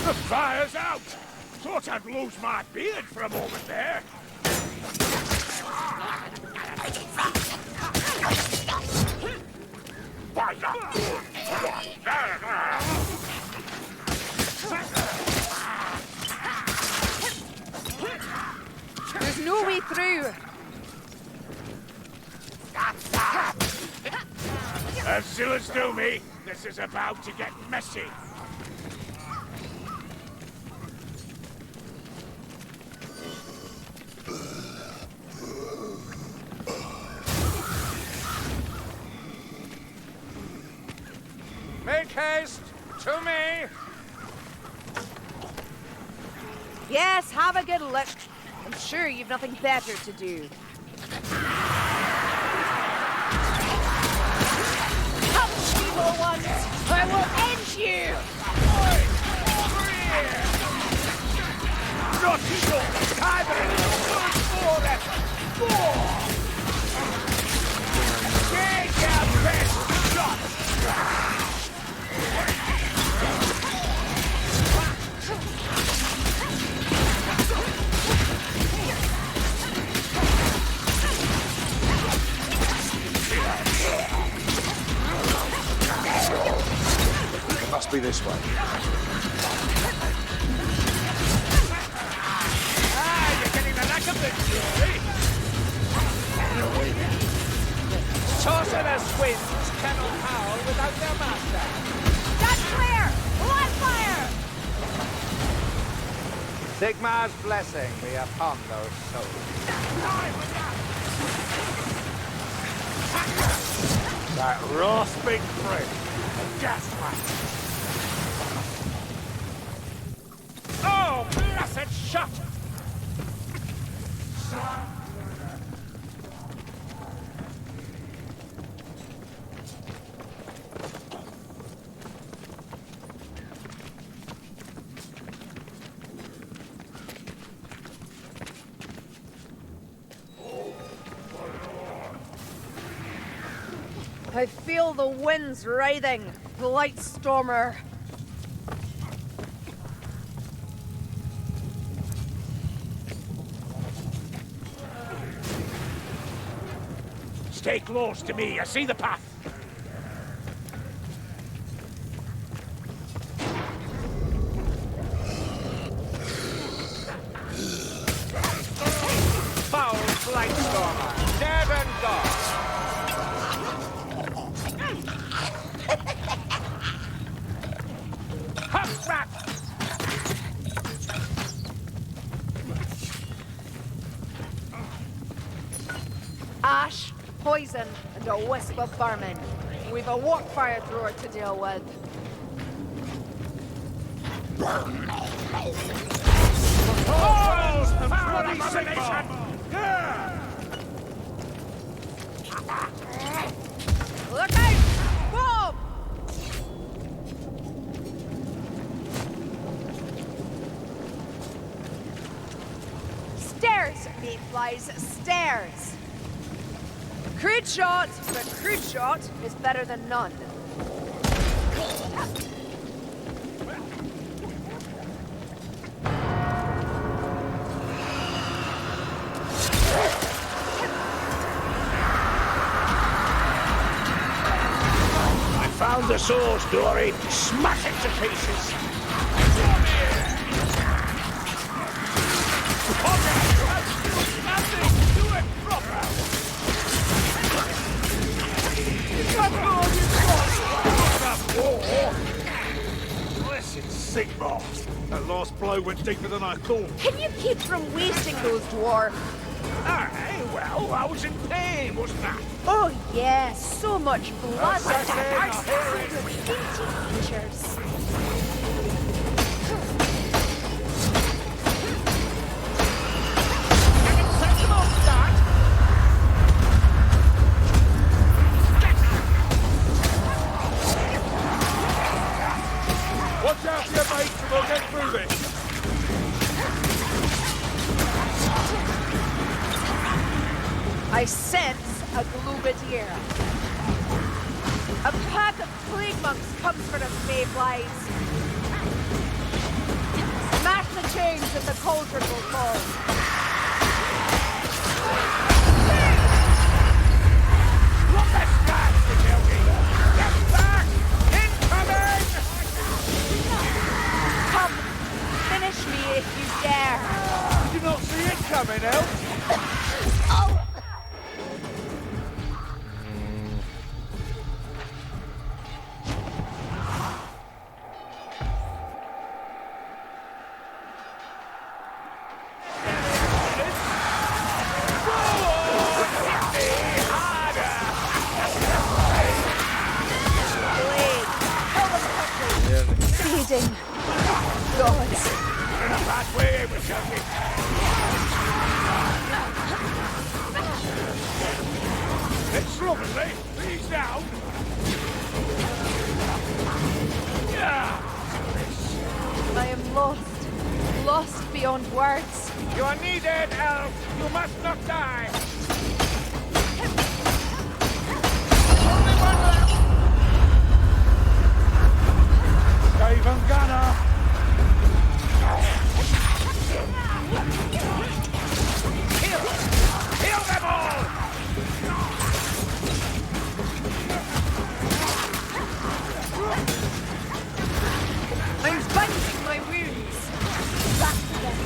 Speaker 6: The fire's out! Thought I'd lose my beard for a moment there.
Speaker 4: There's no way through.
Speaker 6: As zealots do me, this is about to get messy.
Speaker 5: Make haste to me.
Speaker 4: Yes, have a good look. I'm sure you've nothing better to do. Come, evil ones! I will end you!
Speaker 6: Over here! Not short! Time forever! Take your best shot!
Speaker 9: It must be this way.
Speaker 6: You're getting the knack of this, Fury!
Speaker 5: Sorcerer's winds cannot howl without their master.
Speaker 4: That's clear! Live fire!
Speaker 5: Sigmar's blessing be upon those souls.
Speaker 6: That rasping friend, a gaslight. Oh, blessed shot!
Speaker 4: I feel the winds writhing, Blightstormer.
Speaker 6: Stay close to me, I see the path.
Speaker 5: Foul Blightstormer, dead and gone.
Speaker 6: Huff rat!
Speaker 4: Ash, poison, and a wisp of vermin. We've a walk fire thrower to deal with.
Speaker 6: Oh, foul abomination!
Speaker 4: Look out! Boom! Stairs, mayflies, stairs! Crude shot, but crude shot is better than none.
Speaker 6: I found the source, Dory. Smash it to pieces.
Speaker 9: Blessed Sigmar! That last blow went deeper than I thought.
Speaker 4: Can you keep from wasting those dwarves?
Speaker 9: Aye, well, I was in pain, wasn't I?
Speaker 4: Oh yes, so much blood.
Speaker 9: That's
Speaker 4: Our
Speaker 9: it,
Speaker 4: dainty creatures.
Speaker 9: Watch out for your mates and we'll get through this.
Speaker 4: I sense a Glubadier. A pack of plague monks comes for us, mayflies. Smash the chains and the cauldron will fall.
Speaker 9: What the start, Sigilgi? Get back! Incoming!
Speaker 4: Come, finish me if you dare.
Speaker 9: Did you not see it coming, Elf?
Speaker 4: Bleeding. Gods.
Speaker 9: In a bad way, Sigilgi. It's slovenly. He's down. Yeah.
Speaker 4: I am lost. Lost beyond words.
Speaker 9: You are needed, Elf. You must not die. Only one left. Dave and Gunner. Kill them all!
Speaker 4: I'm bandaging my wounds. Back to them.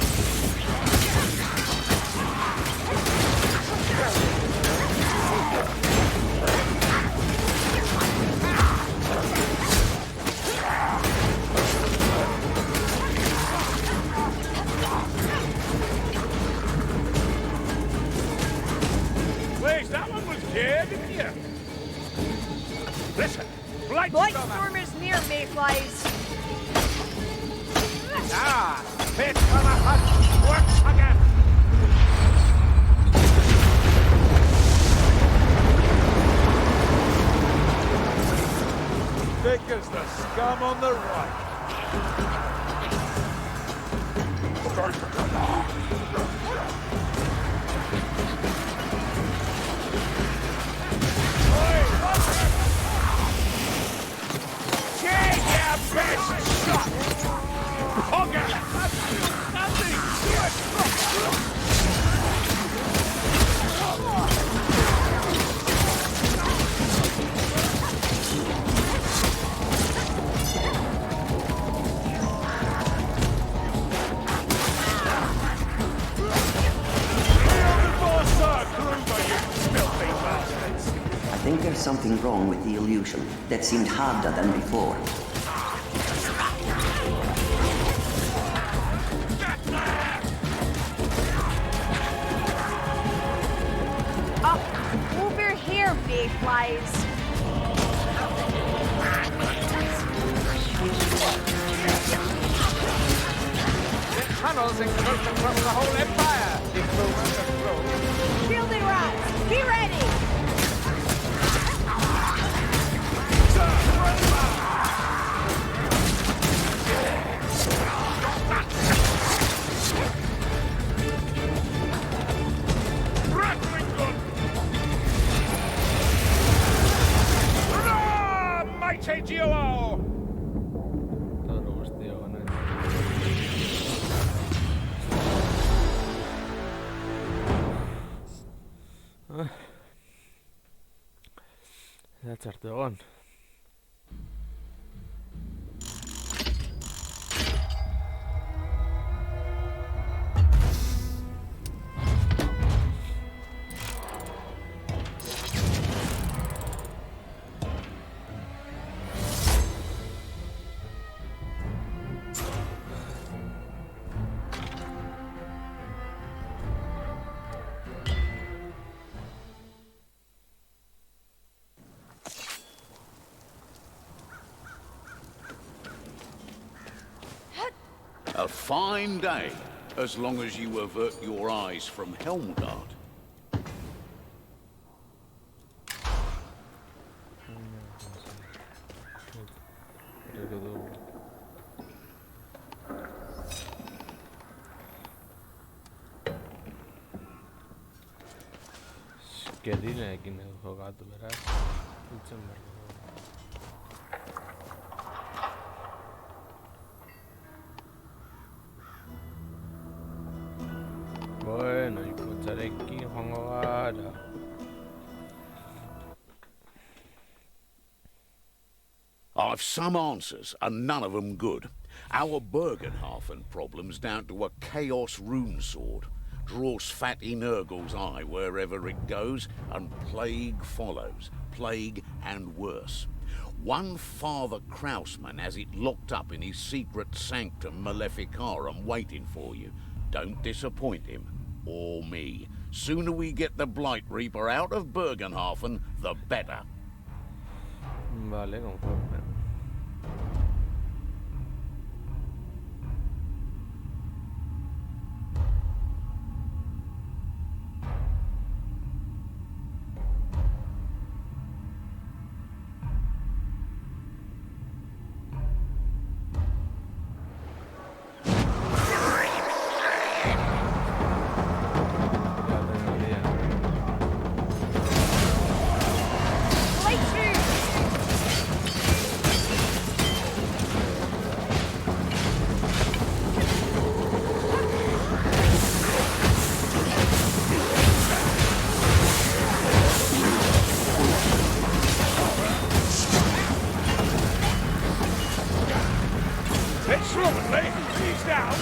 Speaker 9: Please, that one was good, didn't you? Listen,
Speaker 4: Blightstormers near, mayflies.
Speaker 9: Ah, fit for the hunt works again. Thick as the scum on the right. Take your best shot! Okay, nothing!
Speaker 3: I think there's something wrong with the illusion. That seemed harder than before.
Speaker 4: Over here, mayflies.
Speaker 5: Tunnels encroach across the whole empire. If we're under control.
Speaker 4: Shielding rats, be ready.
Speaker 9: Mighty duo!
Speaker 1: Toruus, tío, näin. That's the one.
Speaker 2: A fine day, as long as you avert your eyes from Helmgard.
Speaker 1: Schedile che ne ho giocato per bueno, y escucharé aquí Juan Ogara.
Speaker 2: I've some answers, and none of them good. Our Bergenhafen problem's down to a Chaos rune sword. Draws Fatty Nurgle's eye wherever it goes, and plague follows. Plague and worse. One Father Krausman has it locked up in his secret sanctum Maleficarum waiting for you. Don't disappoint him. Or me. Sooner we get the Blight Reaper out of Bergenhafen, the better.
Speaker 1: Vale, conforme.
Speaker 6: It's Robert, he's down.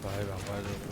Speaker 1: Vai, vai, vai,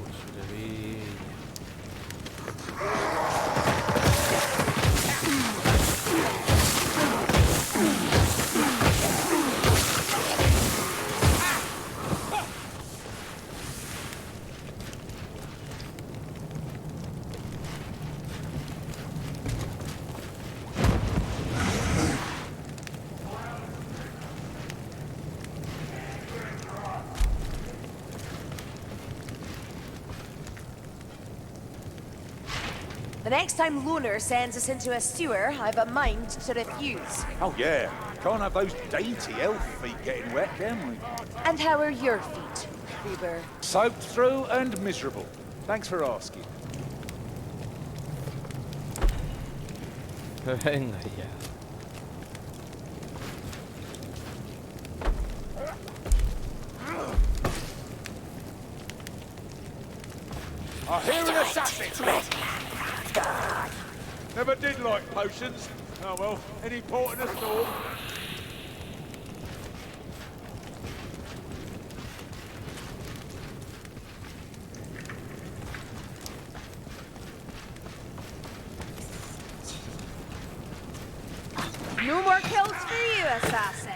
Speaker 4: The next time Loner sends us into a sewer, I've a mind to refuse.
Speaker 6: Oh yeah, can't have those dainty elf feet getting wet, can we?
Speaker 4: And how are your feet, Reaper?
Speaker 6: Soaked through and miserable. Thanks for asking.
Speaker 1: Venga ya.
Speaker 6: I hear an assassin! Never did like potions. Oh well, any port in a storm.
Speaker 4: No more kills for you, assassin.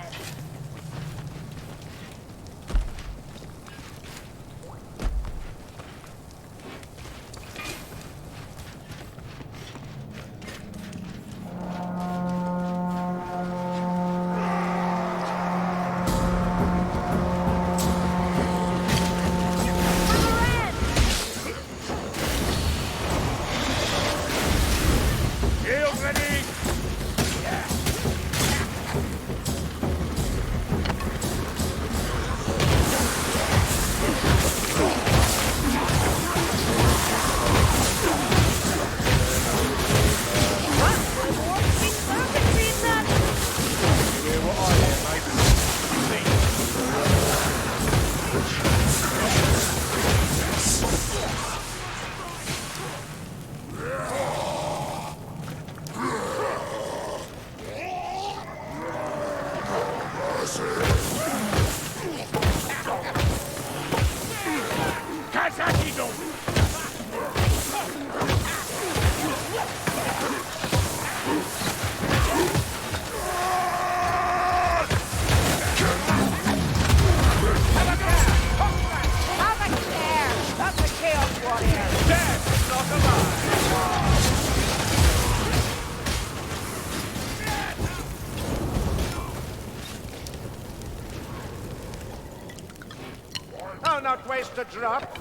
Speaker 5: I'll not waste a drop.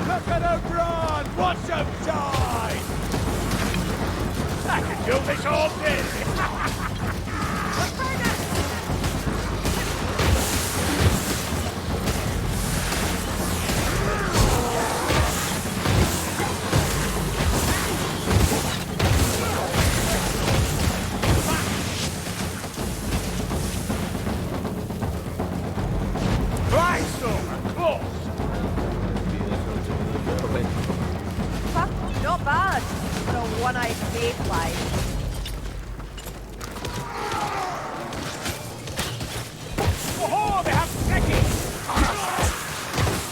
Speaker 6: Look at O'Brien! Watch him die! I can do this all day!
Speaker 4: Fuck, not bad. For a one-eyed mayfly.
Speaker 6: Oh, they have sticky!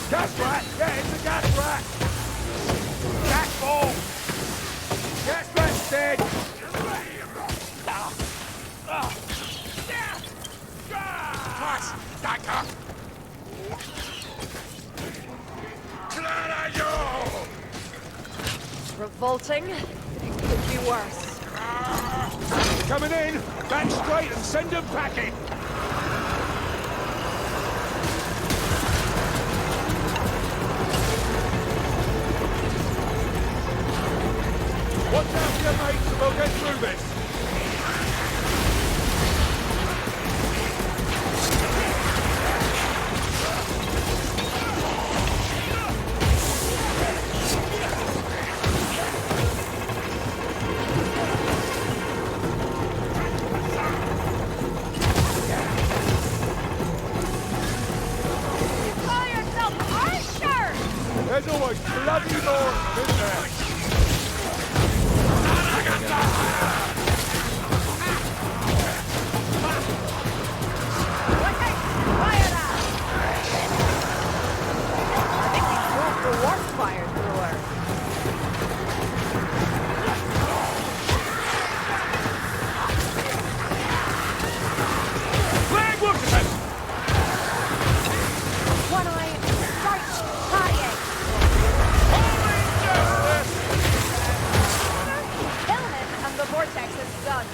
Speaker 6: Gas rat! Get in the gas rat! Gas ball! Gas rat's dead! Pass! Dacker!
Speaker 4: Revolting, but it could be worse.
Speaker 6: Coming in! Back straight and send them packing! Watch out for your mates and we'll get through this!
Speaker 4: Call yourself Archer!
Speaker 6: There's always bloody more in there!
Speaker 4: I think he broke the warp fire thrower.
Speaker 6: Flag Washington!
Speaker 4: One eye, right, carrying. Killing him and the vortex is done.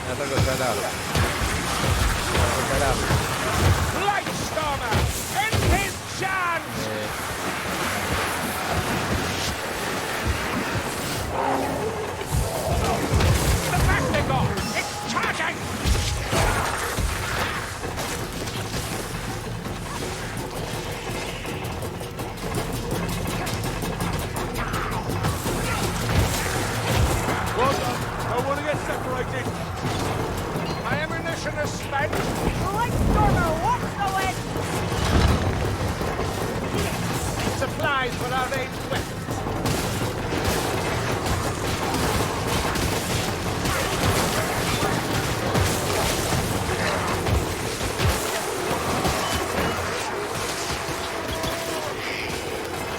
Speaker 1: That's a good setup. Good setup.
Speaker 6: Lightstormer! End his chance! The Bastigo! It's charging! Well done. Don't want to get separated. My ammunition is spent.
Speaker 4: The Lightstormer walks the wind.
Speaker 5: Supplies for our ranged weapons.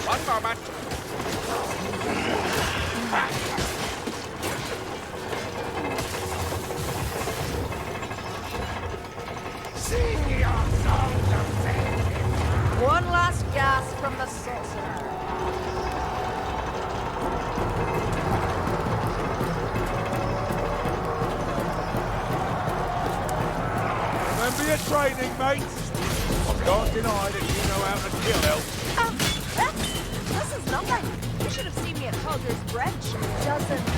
Speaker 5: One moment.
Speaker 4: One last gasp from the sorcerer.
Speaker 6: Remember your training, mates. I can't deny that you know how to kill elf.
Speaker 4: This is nothing. You should have seen me at Calder's Bridge. Dozens.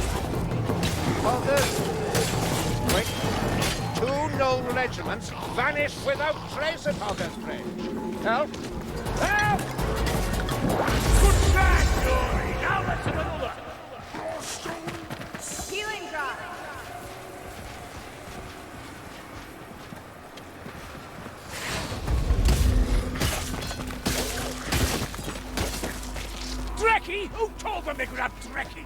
Speaker 5: Others. Quick. 2 known regiments vanish without trace at Hogger's Bridge. Help! Help!
Speaker 6: Good shot, Dory. Now let's have another.
Speaker 4: Healing drive.
Speaker 6: Trekkie? Who told them they could have Trekkie?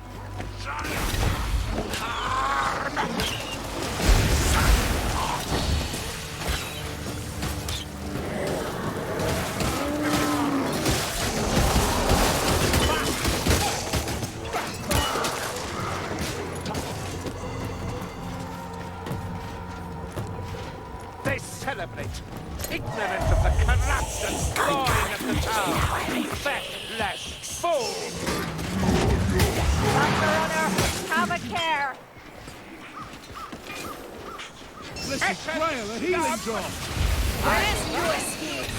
Speaker 5: They celebrate, ignorant of the corruption clawing at the town. Feckless fool!
Speaker 4: Runner, have a care.
Speaker 8: Listen, Grail, a healing drop.
Speaker 4: Where's your escape?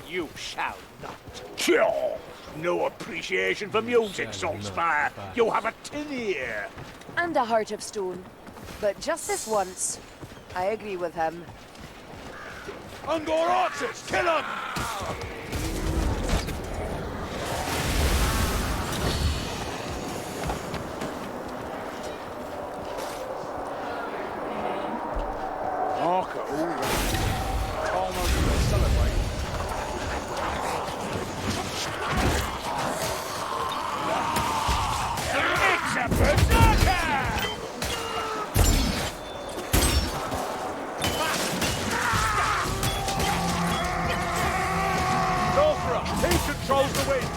Speaker 5: You shall not.
Speaker 6: Sure. No appreciation for music, Saltspire. You have a tin ear.
Speaker 4: And a heart of stone. But just this once, I agree with him.
Speaker 6: Ungor archers, kill them! Marker, all right. Almost to celebrate. It's a berserker! Northra, he controls the wind.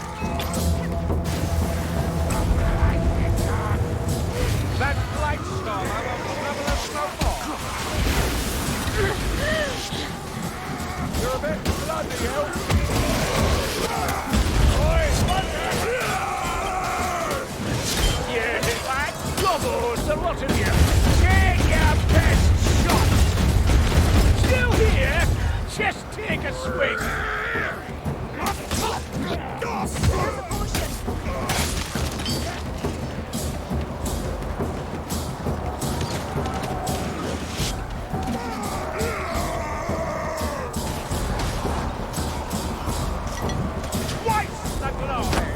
Speaker 5: That light storm, I will level us no more.
Speaker 6: You're a bit bloody, you. Yeah, lad. Gobbles, the lot of you. Take your best shot. Still here? Just take a swing. Twice the glory.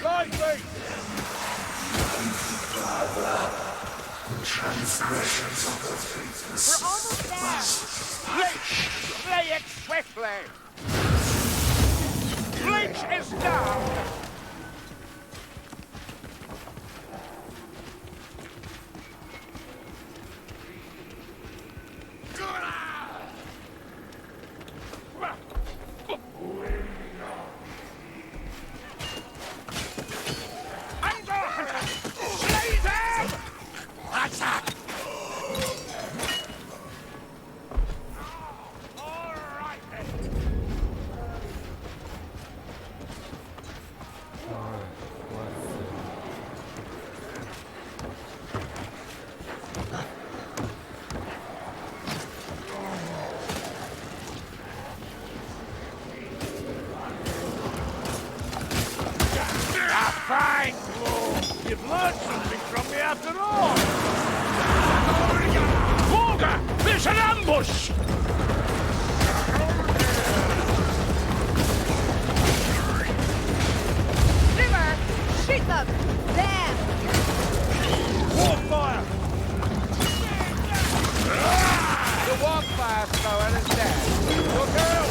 Speaker 6: Lightly!
Speaker 4: We're almost there.
Speaker 5: Play it swiftly. Bleach is down.
Speaker 6: Fine! You've learned something from me after all! Morga! There's an ambush!
Speaker 4: River, shoot them. There.
Speaker 6: Warfire!
Speaker 5: The wildfire thrower is dead. Look out!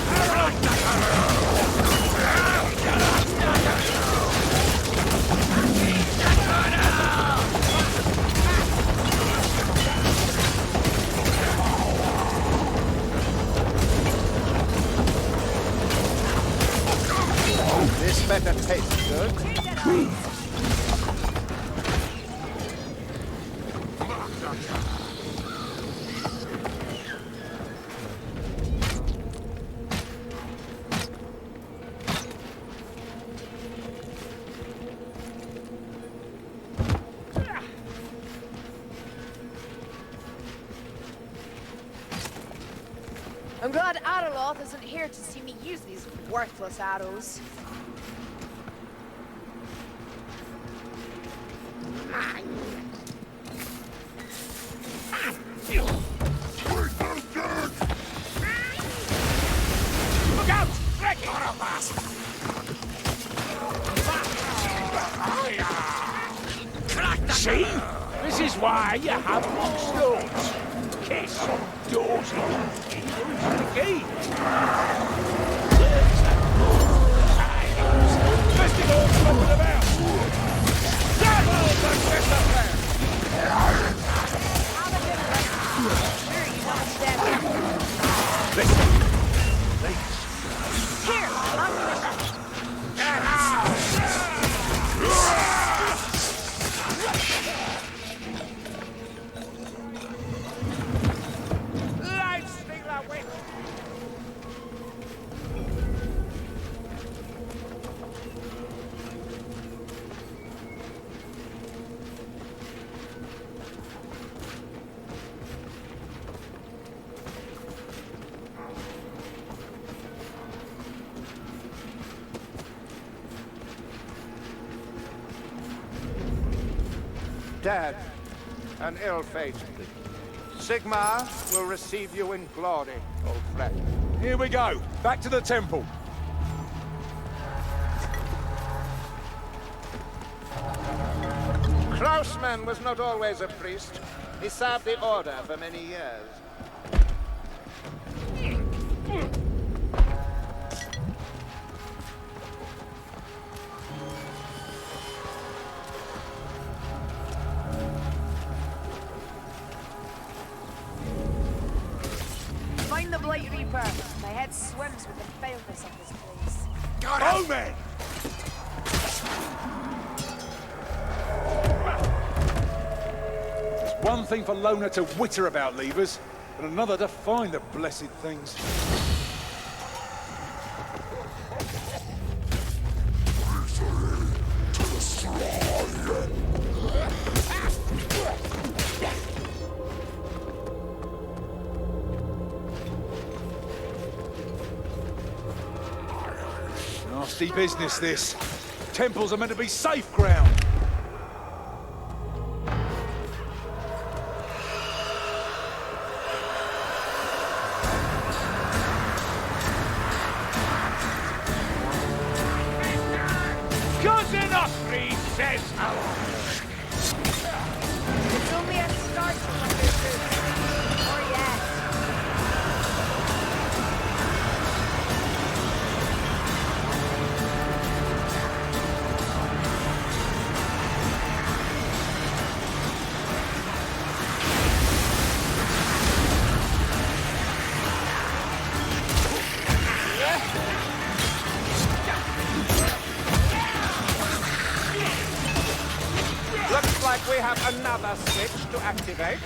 Speaker 5: This better taste good.
Speaker 4: I'm glad Adaloth isn't here to see me use these worthless arrows.
Speaker 6: See? This is why you have locked doors. Kiss doors in the key. Festivals flopping about. Double the discipline.
Speaker 4: Sure, you know what's dead.
Speaker 6: Listen.
Speaker 4: Here,
Speaker 5: Light stealer witch! Dead and ill-fated. Sigmar will receive you in glory, old friend.
Speaker 6: Here we go. Back to the temple.
Speaker 5: Krausman was not always a priest. He served the Order for many years.
Speaker 4: find the Blight Reaper. My head swims with the foulness of this place.
Speaker 6: Go, man! There's one thing for Lona to witter about, Levers, and another to find the blessed things. Nasty business, this. Temples are meant to be safe ground.
Speaker 5: Cousin Osprey says no.
Speaker 4: It's only a start to what they're doing. Or yet.
Speaker 5: Looks like we have another switch to activate.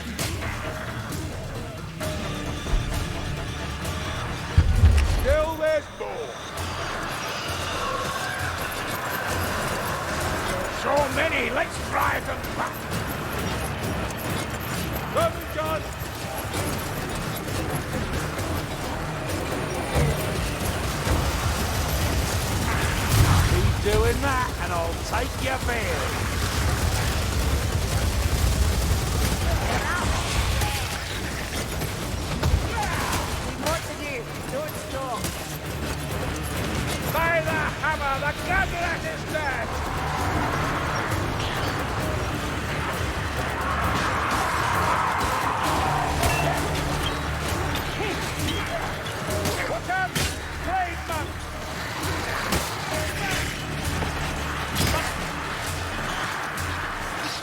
Speaker 5: Still there's more. So many, let's drive them back. Come, John. Keep doing that and I'll take your beer. By the hammer, the Gundrat is dead! Watch out! Blade monk!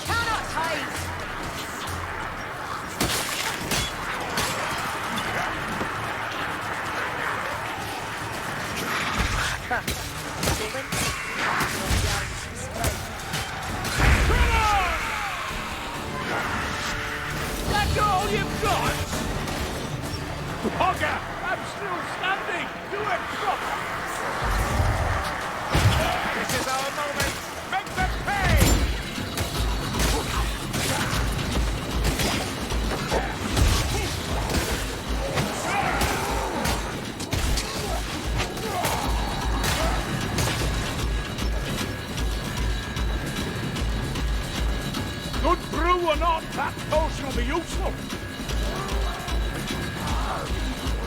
Speaker 4: Cannot hide!
Speaker 5: That's all you've got? Hogger, I'm still standing! Do it proper! This is our moment! Make them pay! Good brew or not, that potion will be useful.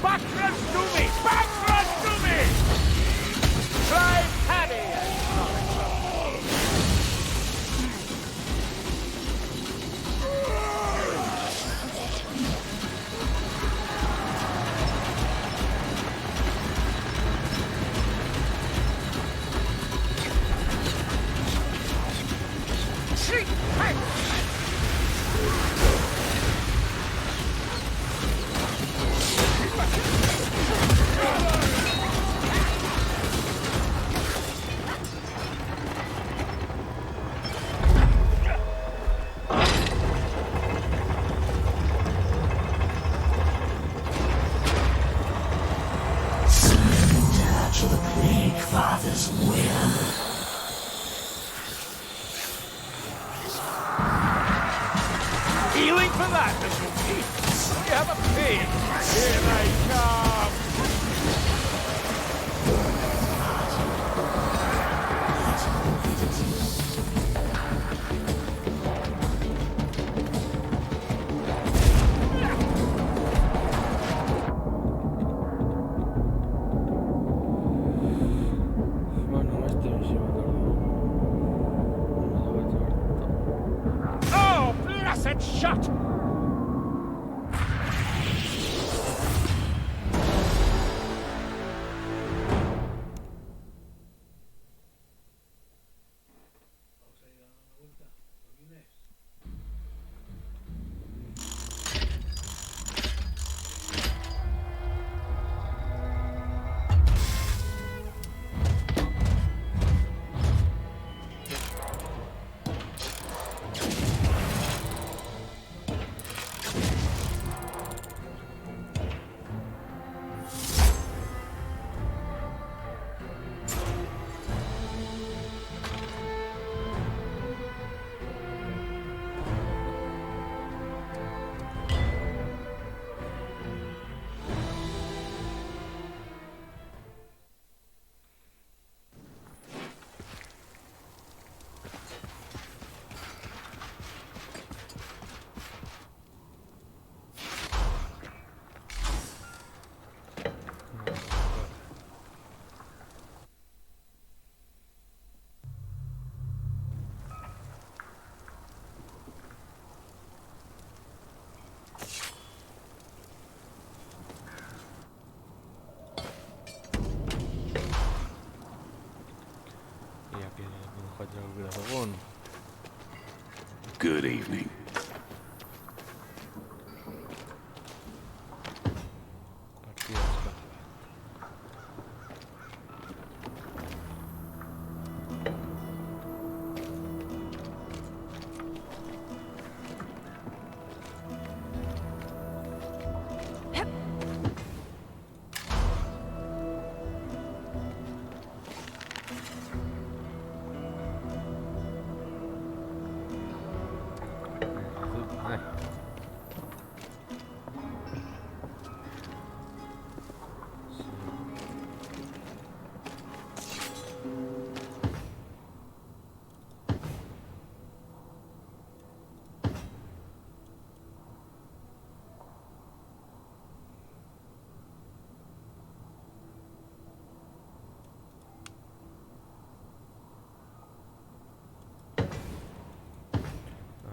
Speaker 5: Backrun to me! Backrun to me! Try Paddy!
Speaker 6: Healing for that, little pig. You have a pig. Here they come.
Speaker 1: Bueno, este no se va a tardar. No me va a tardar.
Speaker 6: Oh, blessed shut!
Speaker 1: Y aquí encuentro el dragón.
Speaker 2: Good evening.
Speaker 1: Partida escapa. Ay.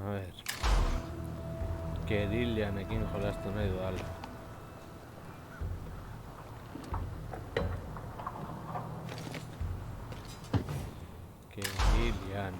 Speaker 1: A ver. Kerillian ekin jolastu nahi dudala. Kerillian.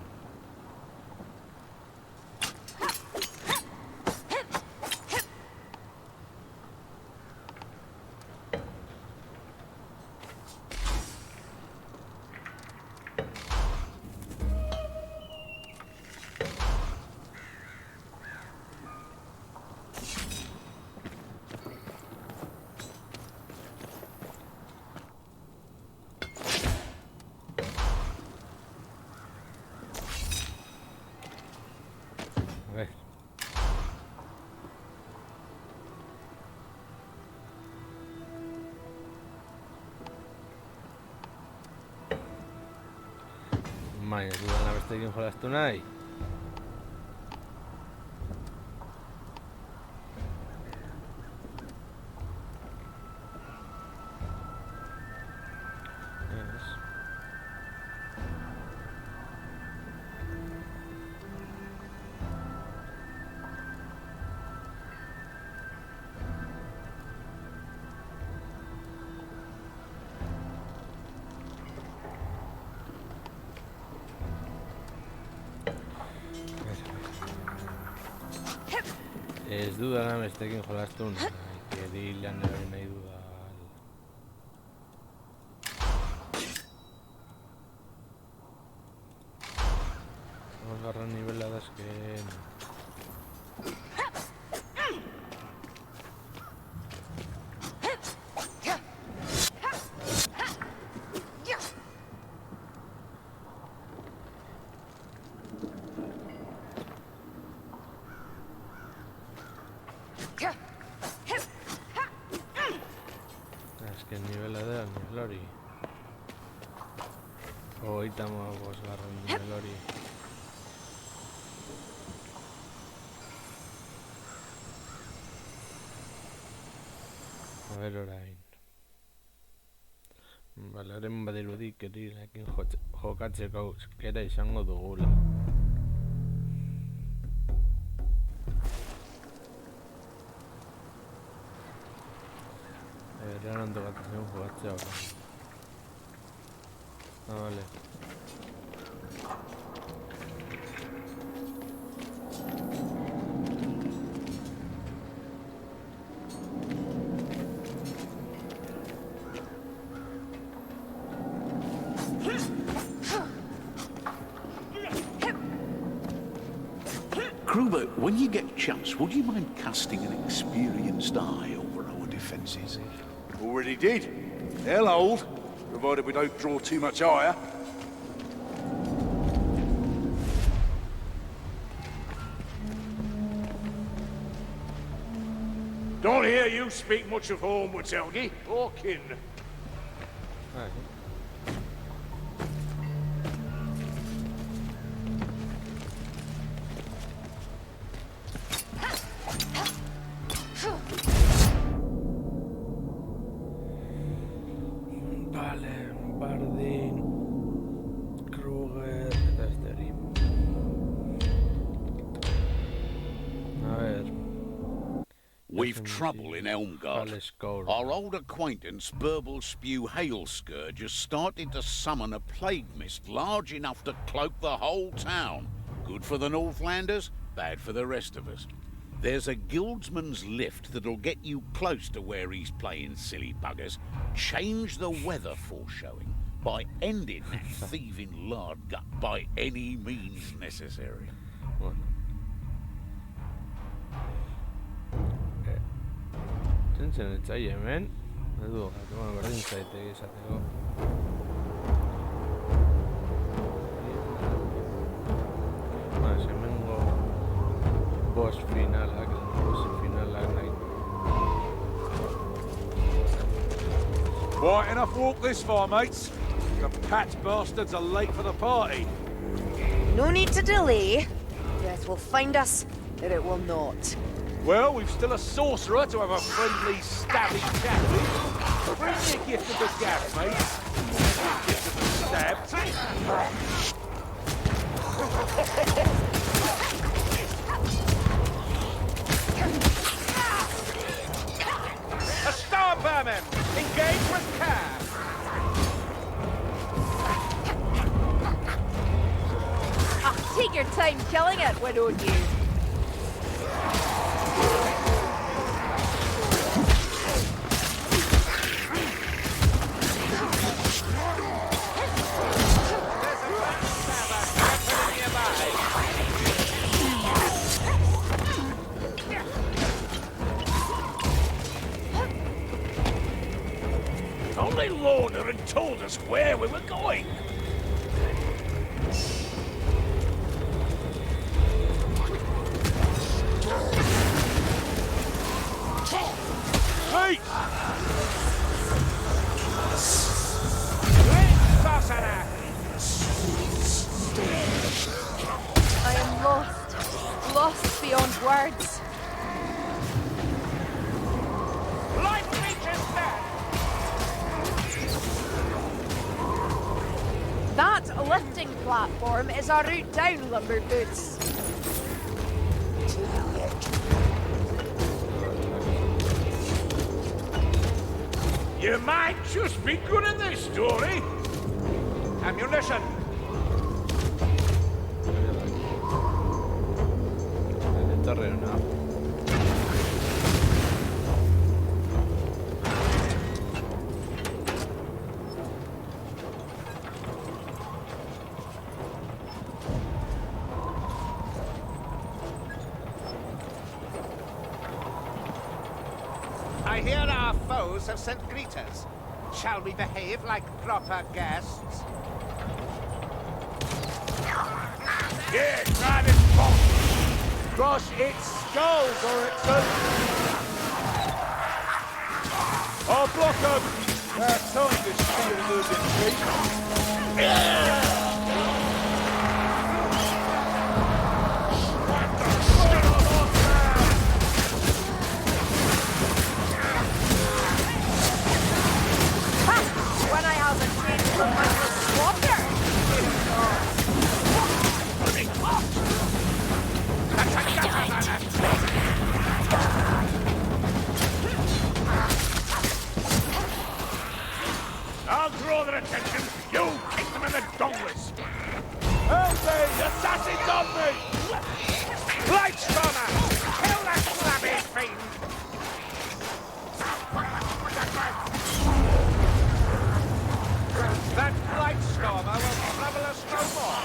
Speaker 1: A ver. Baina, ez dudan abestekin jolastu nahi. Ez. Ez dudana bestekin jolastu nahi, gerilan hori nahi dudal. Garran nivela da azken. Azken nivela da, nivel hori. Hogeita hamabos garran nivel hori. A ver orain. Balaren badirudi kerilekin jokatzeko auskera izango dugula. Eran antokatzen jugatzea orain. Ah, vale.
Speaker 2: Kruber, when you get a chance, would you mind casting an experienced eye over our defences?
Speaker 9: Already did. They'll hold, provided we don't draw too much ire. Don't hear you speak much of home, Helgi, or kin.
Speaker 1: Vale. Vale, Bardin, Kruger, eta Esterim. A ver.
Speaker 2: We've trouble in Elmgard. Our old acquaintance, Burble Spew Hailscourge, has started to summon a plague mist large enough to cloak the whole town. Good for the Northlanders, bad for the rest of us. There's a guildsman's lift that'll get you close to where he's playing silly buggers. Change the weather foreshowing by ending that thieving lard gut by any means necessary.
Speaker 1: Bueno. Zentzen etzai hemen. Edu, bueno, berdin zaitegi esateko. Hemengo boss finalak nahi.
Speaker 6: Right enough walk this far, mates. The Pat bastards are late for the party.
Speaker 4: No need to delay. Death will find us, or it will not.
Speaker 6: Well, we've still a sorcerer to have a friendly, stabby chat with. Bring me a gift of the gab, mates. A gift of the stab. A star vermin! Engage with care!
Speaker 4: Take your time killing it, why don't you?
Speaker 6: Only Lorna had told us where we were going. Hey!
Speaker 4: I am lost beyond words.
Speaker 6: Life reaches back!
Speaker 4: That lifting platform is our route down, Lumberboots.
Speaker 6: You might just be good at this story. Ammunition.
Speaker 1: El terreno.
Speaker 5: I hear our foes have sent greeters. Shall we behave like proper guests?
Speaker 6: Yeah, try this boss. Crush its skull, Gorickson. I'll block them. Time to steal losing feet.
Speaker 4: When I have a chance to look like a swamper.
Speaker 6: I'll draw their attention. You kick them in the donglers. Help me! The assassin's on me!
Speaker 5: Lightstormer! Kill that flabby fiend! That Lightstormer will trouble us no more.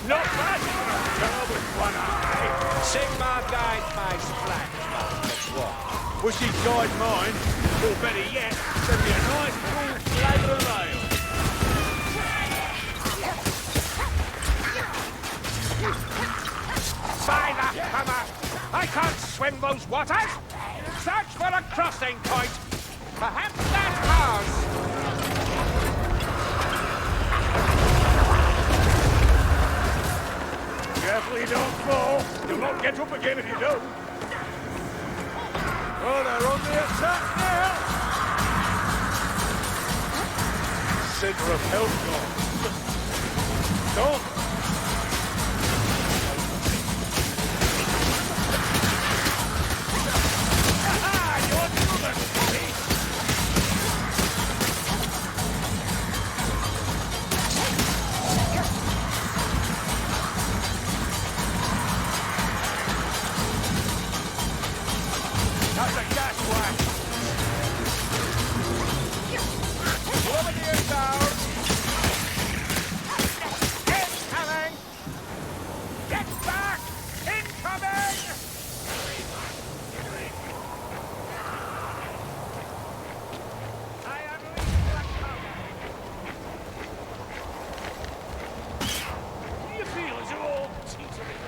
Speaker 6: Not bad for a girl with one eye.
Speaker 5: Sigmar guides my strength, that's what.
Speaker 6: Will she guide mine? Or better yet, send me a nice cool flavour of ale.
Speaker 5: By the hammer! I can't swim those waters! Search for a crossing point! Perhaps that's ours!
Speaker 6: Careful you don't fall. You'll not get up again if you do. Oh, they're on the attack now! Centre of health gone. Don't! That's a gas whack! Over here, down!
Speaker 5: Incoming! Get back! Incoming! I unleash black powder!
Speaker 6: You feel as you're all teetering.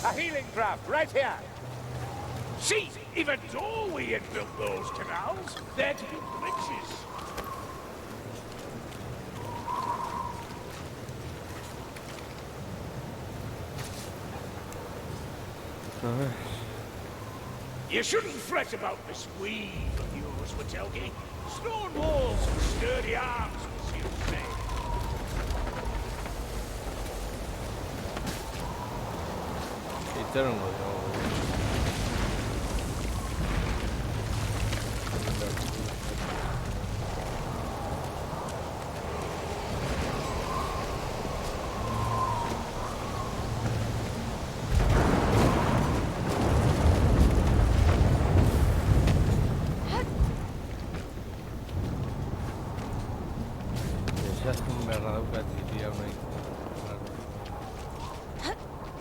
Speaker 5: A healing draft right here!
Speaker 6: See, even though we had built those canals, they're to be bridges. You shouldn't fret about this weave of yours, Witelgi. Stone walls and sturdy arms will see you thing.
Speaker 1: Quitaron lo de abajo.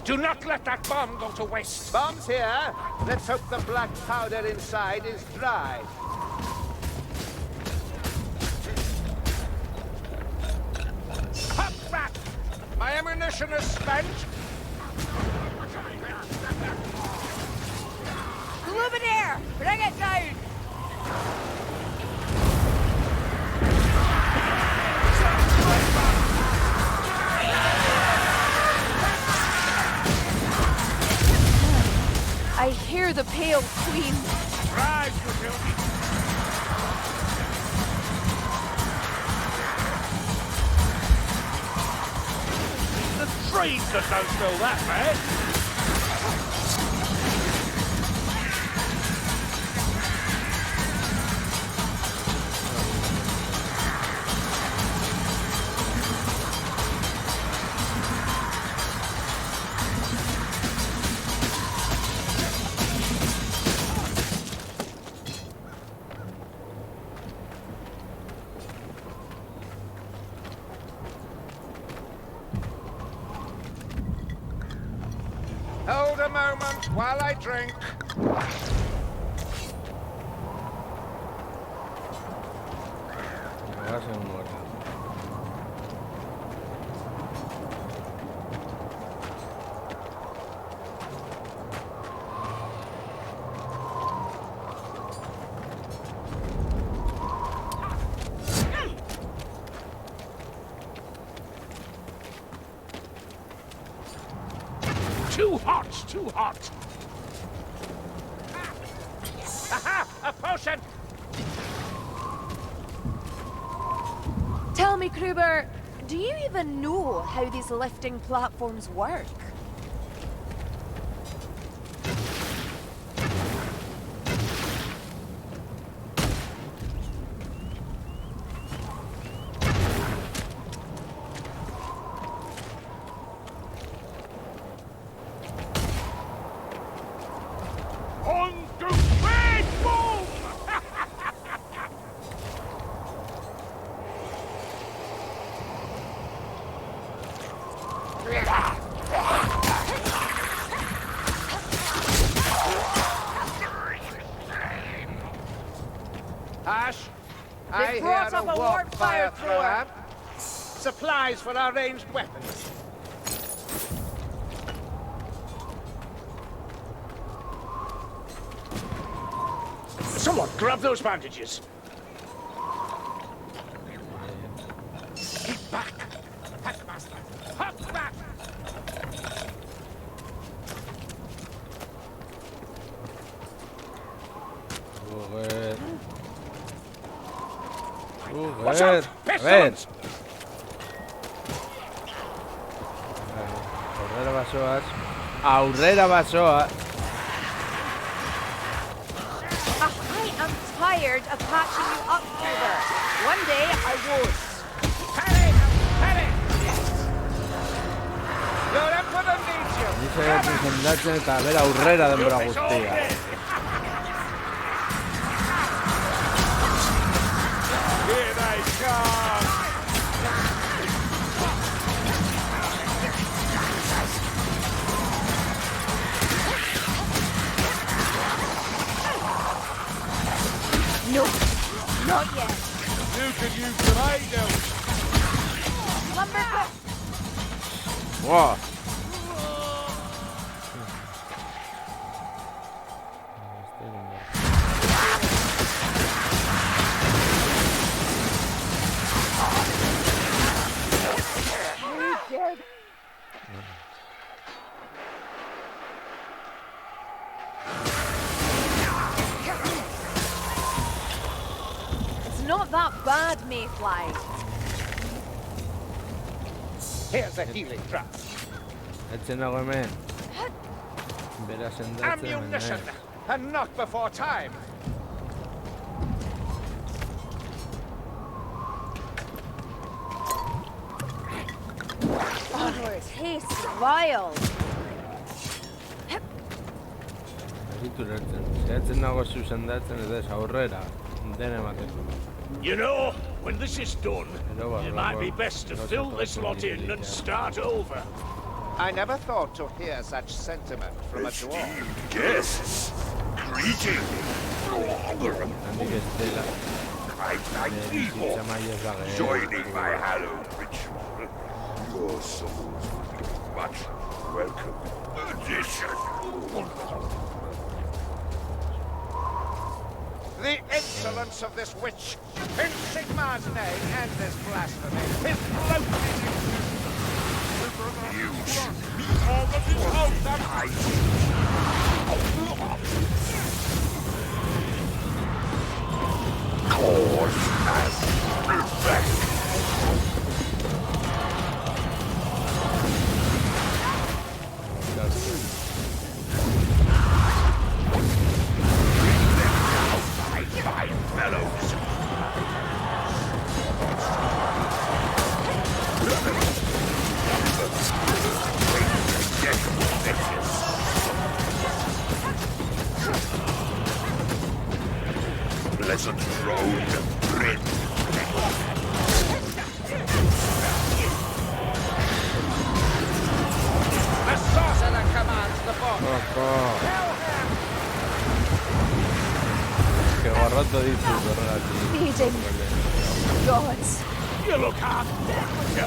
Speaker 5: Do not let that bomb go to waste. Bomb's here. Let's hope the black powder inside is dry. Hop back! My ammunition is spent.
Speaker 4: Luminaire! Bring it down! I hear the Pale Queen.
Speaker 6: Rise, Witelgi. The trains that don't go that bad.
Speaker 5: Hold a moment while I drink.
Speaker 1: Me vas a morir.
Speaker 5: Too hot, too hot. Aha! A potion!
Speaker 4: Tell me, Kruber, do you even know how these lifting platforms work?
Speaker 5: On to red boom! Ash, I
Speaker 4: brought
Speaker 5: hear
Speaker 4: up
Speaker 5: a
Speaker 4: a
Speaker 5: warp
Speaker 4: warp
Speaker 5: fire
Speaker 4: fire thrower.
Speaker 5: thrower. Supplies for our ranged weapons. Someone grab those bandages. Keep back. Packmaster. Hop back.
Speaker 1: Joder.
Speaker 5: Watch
Speaker 1: Joder.
Speaker 5: out!
Speaker 1: A ver.
Speaker 5: Pestilence!
Speaker 1: Aurrera basoaz. Aurrera basoaz.
Speaker 4: I am tired of patching you up, Kruber. One day I won't.
Speaker 5: Parry! Parry! Your Emperor needs you!
Speaker 1: Ni saiatzen sendatzen eta bera aurrera denbora guztia.
Speaker 5: Here they come!
Speaker 4: No, not yet.
Speaker 5: You can use what I do.
Speaker 4: Lumberfoot,
Speaker 1: Wow.
Speaker 4: it's not that bad, Mayfly.
Speaker 5: Here's a healing drop.
Speaker 1: Etzen nago hemen. Bera sendatzen.
Speaker 5: Ammunition! And not before time!
Speaker 4: Oh, it tastes vile.
Speaker 1: Zitu lertzen. Zehatzen nago zu sendatzen eta ez aurrera. Dene emateko.
Speaker 2: You know, when this is done,
Speaker 1: Hello,
Speaker 2: it might be best to fill this lot in and start over.
Speaker 5: I never thought to hear such sentiment from a dwarf.
Speaker 9: Guests, greetings.
Speaker 1: Handik ez dela.
Speaker 9: I thank thee
Speaker 1: Bizitza
Speaker 9: for
Speaker 1: maiez da
Speaker 9: joining my hallowed ritual. Your souls will be much welcome addition.
Speaker 5: The insolence of this witch! In Sigmar's name, end this blasphemy! His bloated
Speaker 9: You should
Speaker 5: all of his oath
Speaker 9: cause has effect. My fellows. Pleasant road, red.
Speaker 5: The sorcerer commands the
Speaker 1: quanto dices
Speaker 4: Feeding gods.
Speaker 6: You look half dead with your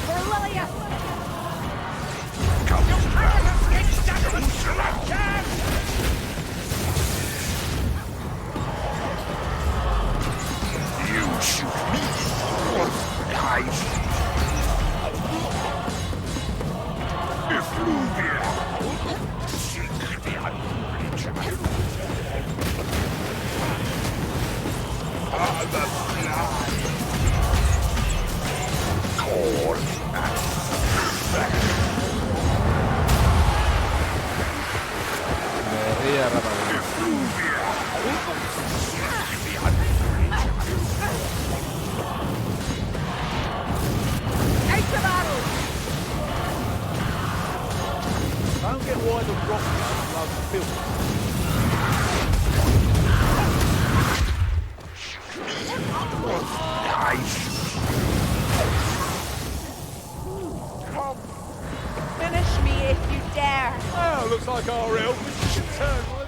Speaker 4: For Lilia!
Speaker 9: You shoot me. Effluvia. Seek the unholy child. Father fly. Call
Speaker 1: Me ría rápido.
Speaker 4: Out to battle!
Speaker 6: I don't get why the rock love filth.
Speaker 4: Finish me if you dare!
Speaker 6: Oh, looks like our elf is eternal.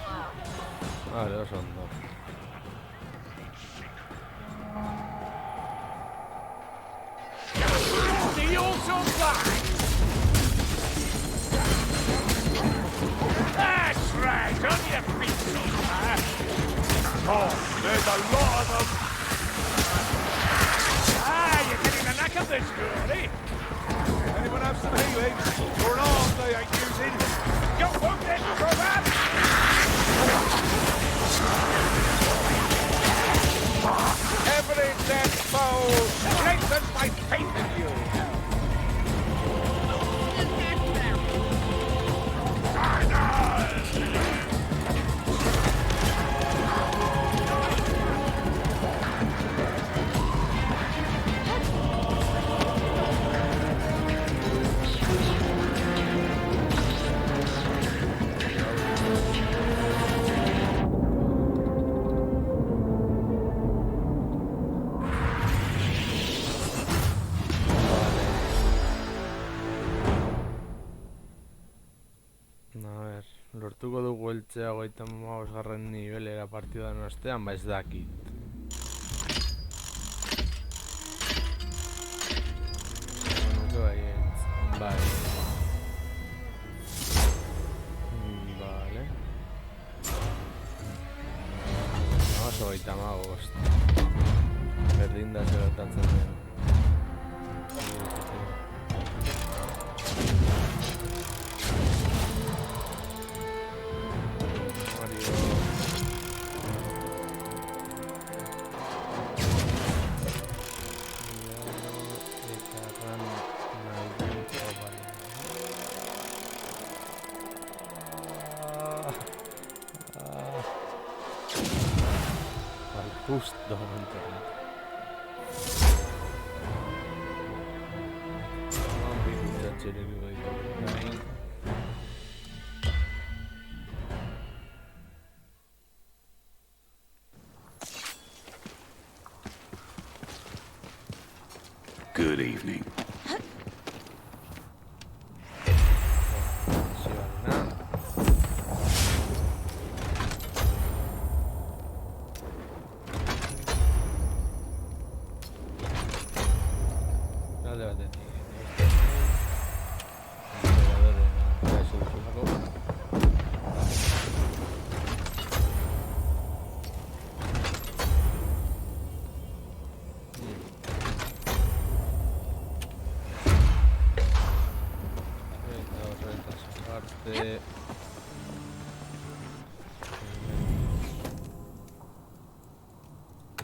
Speaker 1: Vale, dos son dos.
Speaker 6: The awesome flag! That's right, on your feet, soldier. Oh, there's a lot of them. Ah, you're getting the knack of this girl, eh? Anyone have some healing? Or an arm they ain't using? Go wounded, Robert! Every dead foe strengthens my faith in you.
Speaker 1: Lortuko dugu heltzea 35. nivelera partidan ostean, ba ez dakit. Nuke bai heltz. Bai. Vale. Vamos a 35. Berdin da zer gertatzen den. Justo internet.
Speaker 2: Good evening.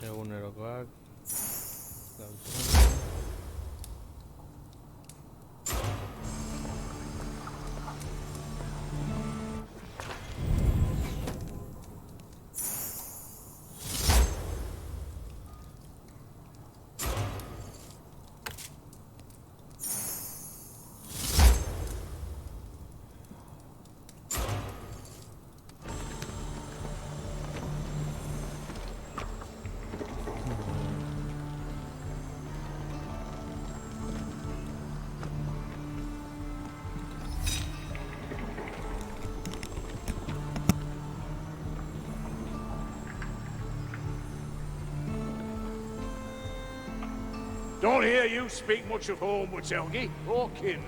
Speaker 2: Egunerokoak
Speaker 6: Don't hear you speak much of home with Helgi or kin.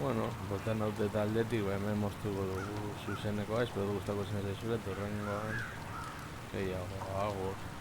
Speaker 1: Bueno, botan haute taldetik, hemen moztuko dugu zuzeneko ez, pero gustako zen zaizule, torrengoan gehiago, agur.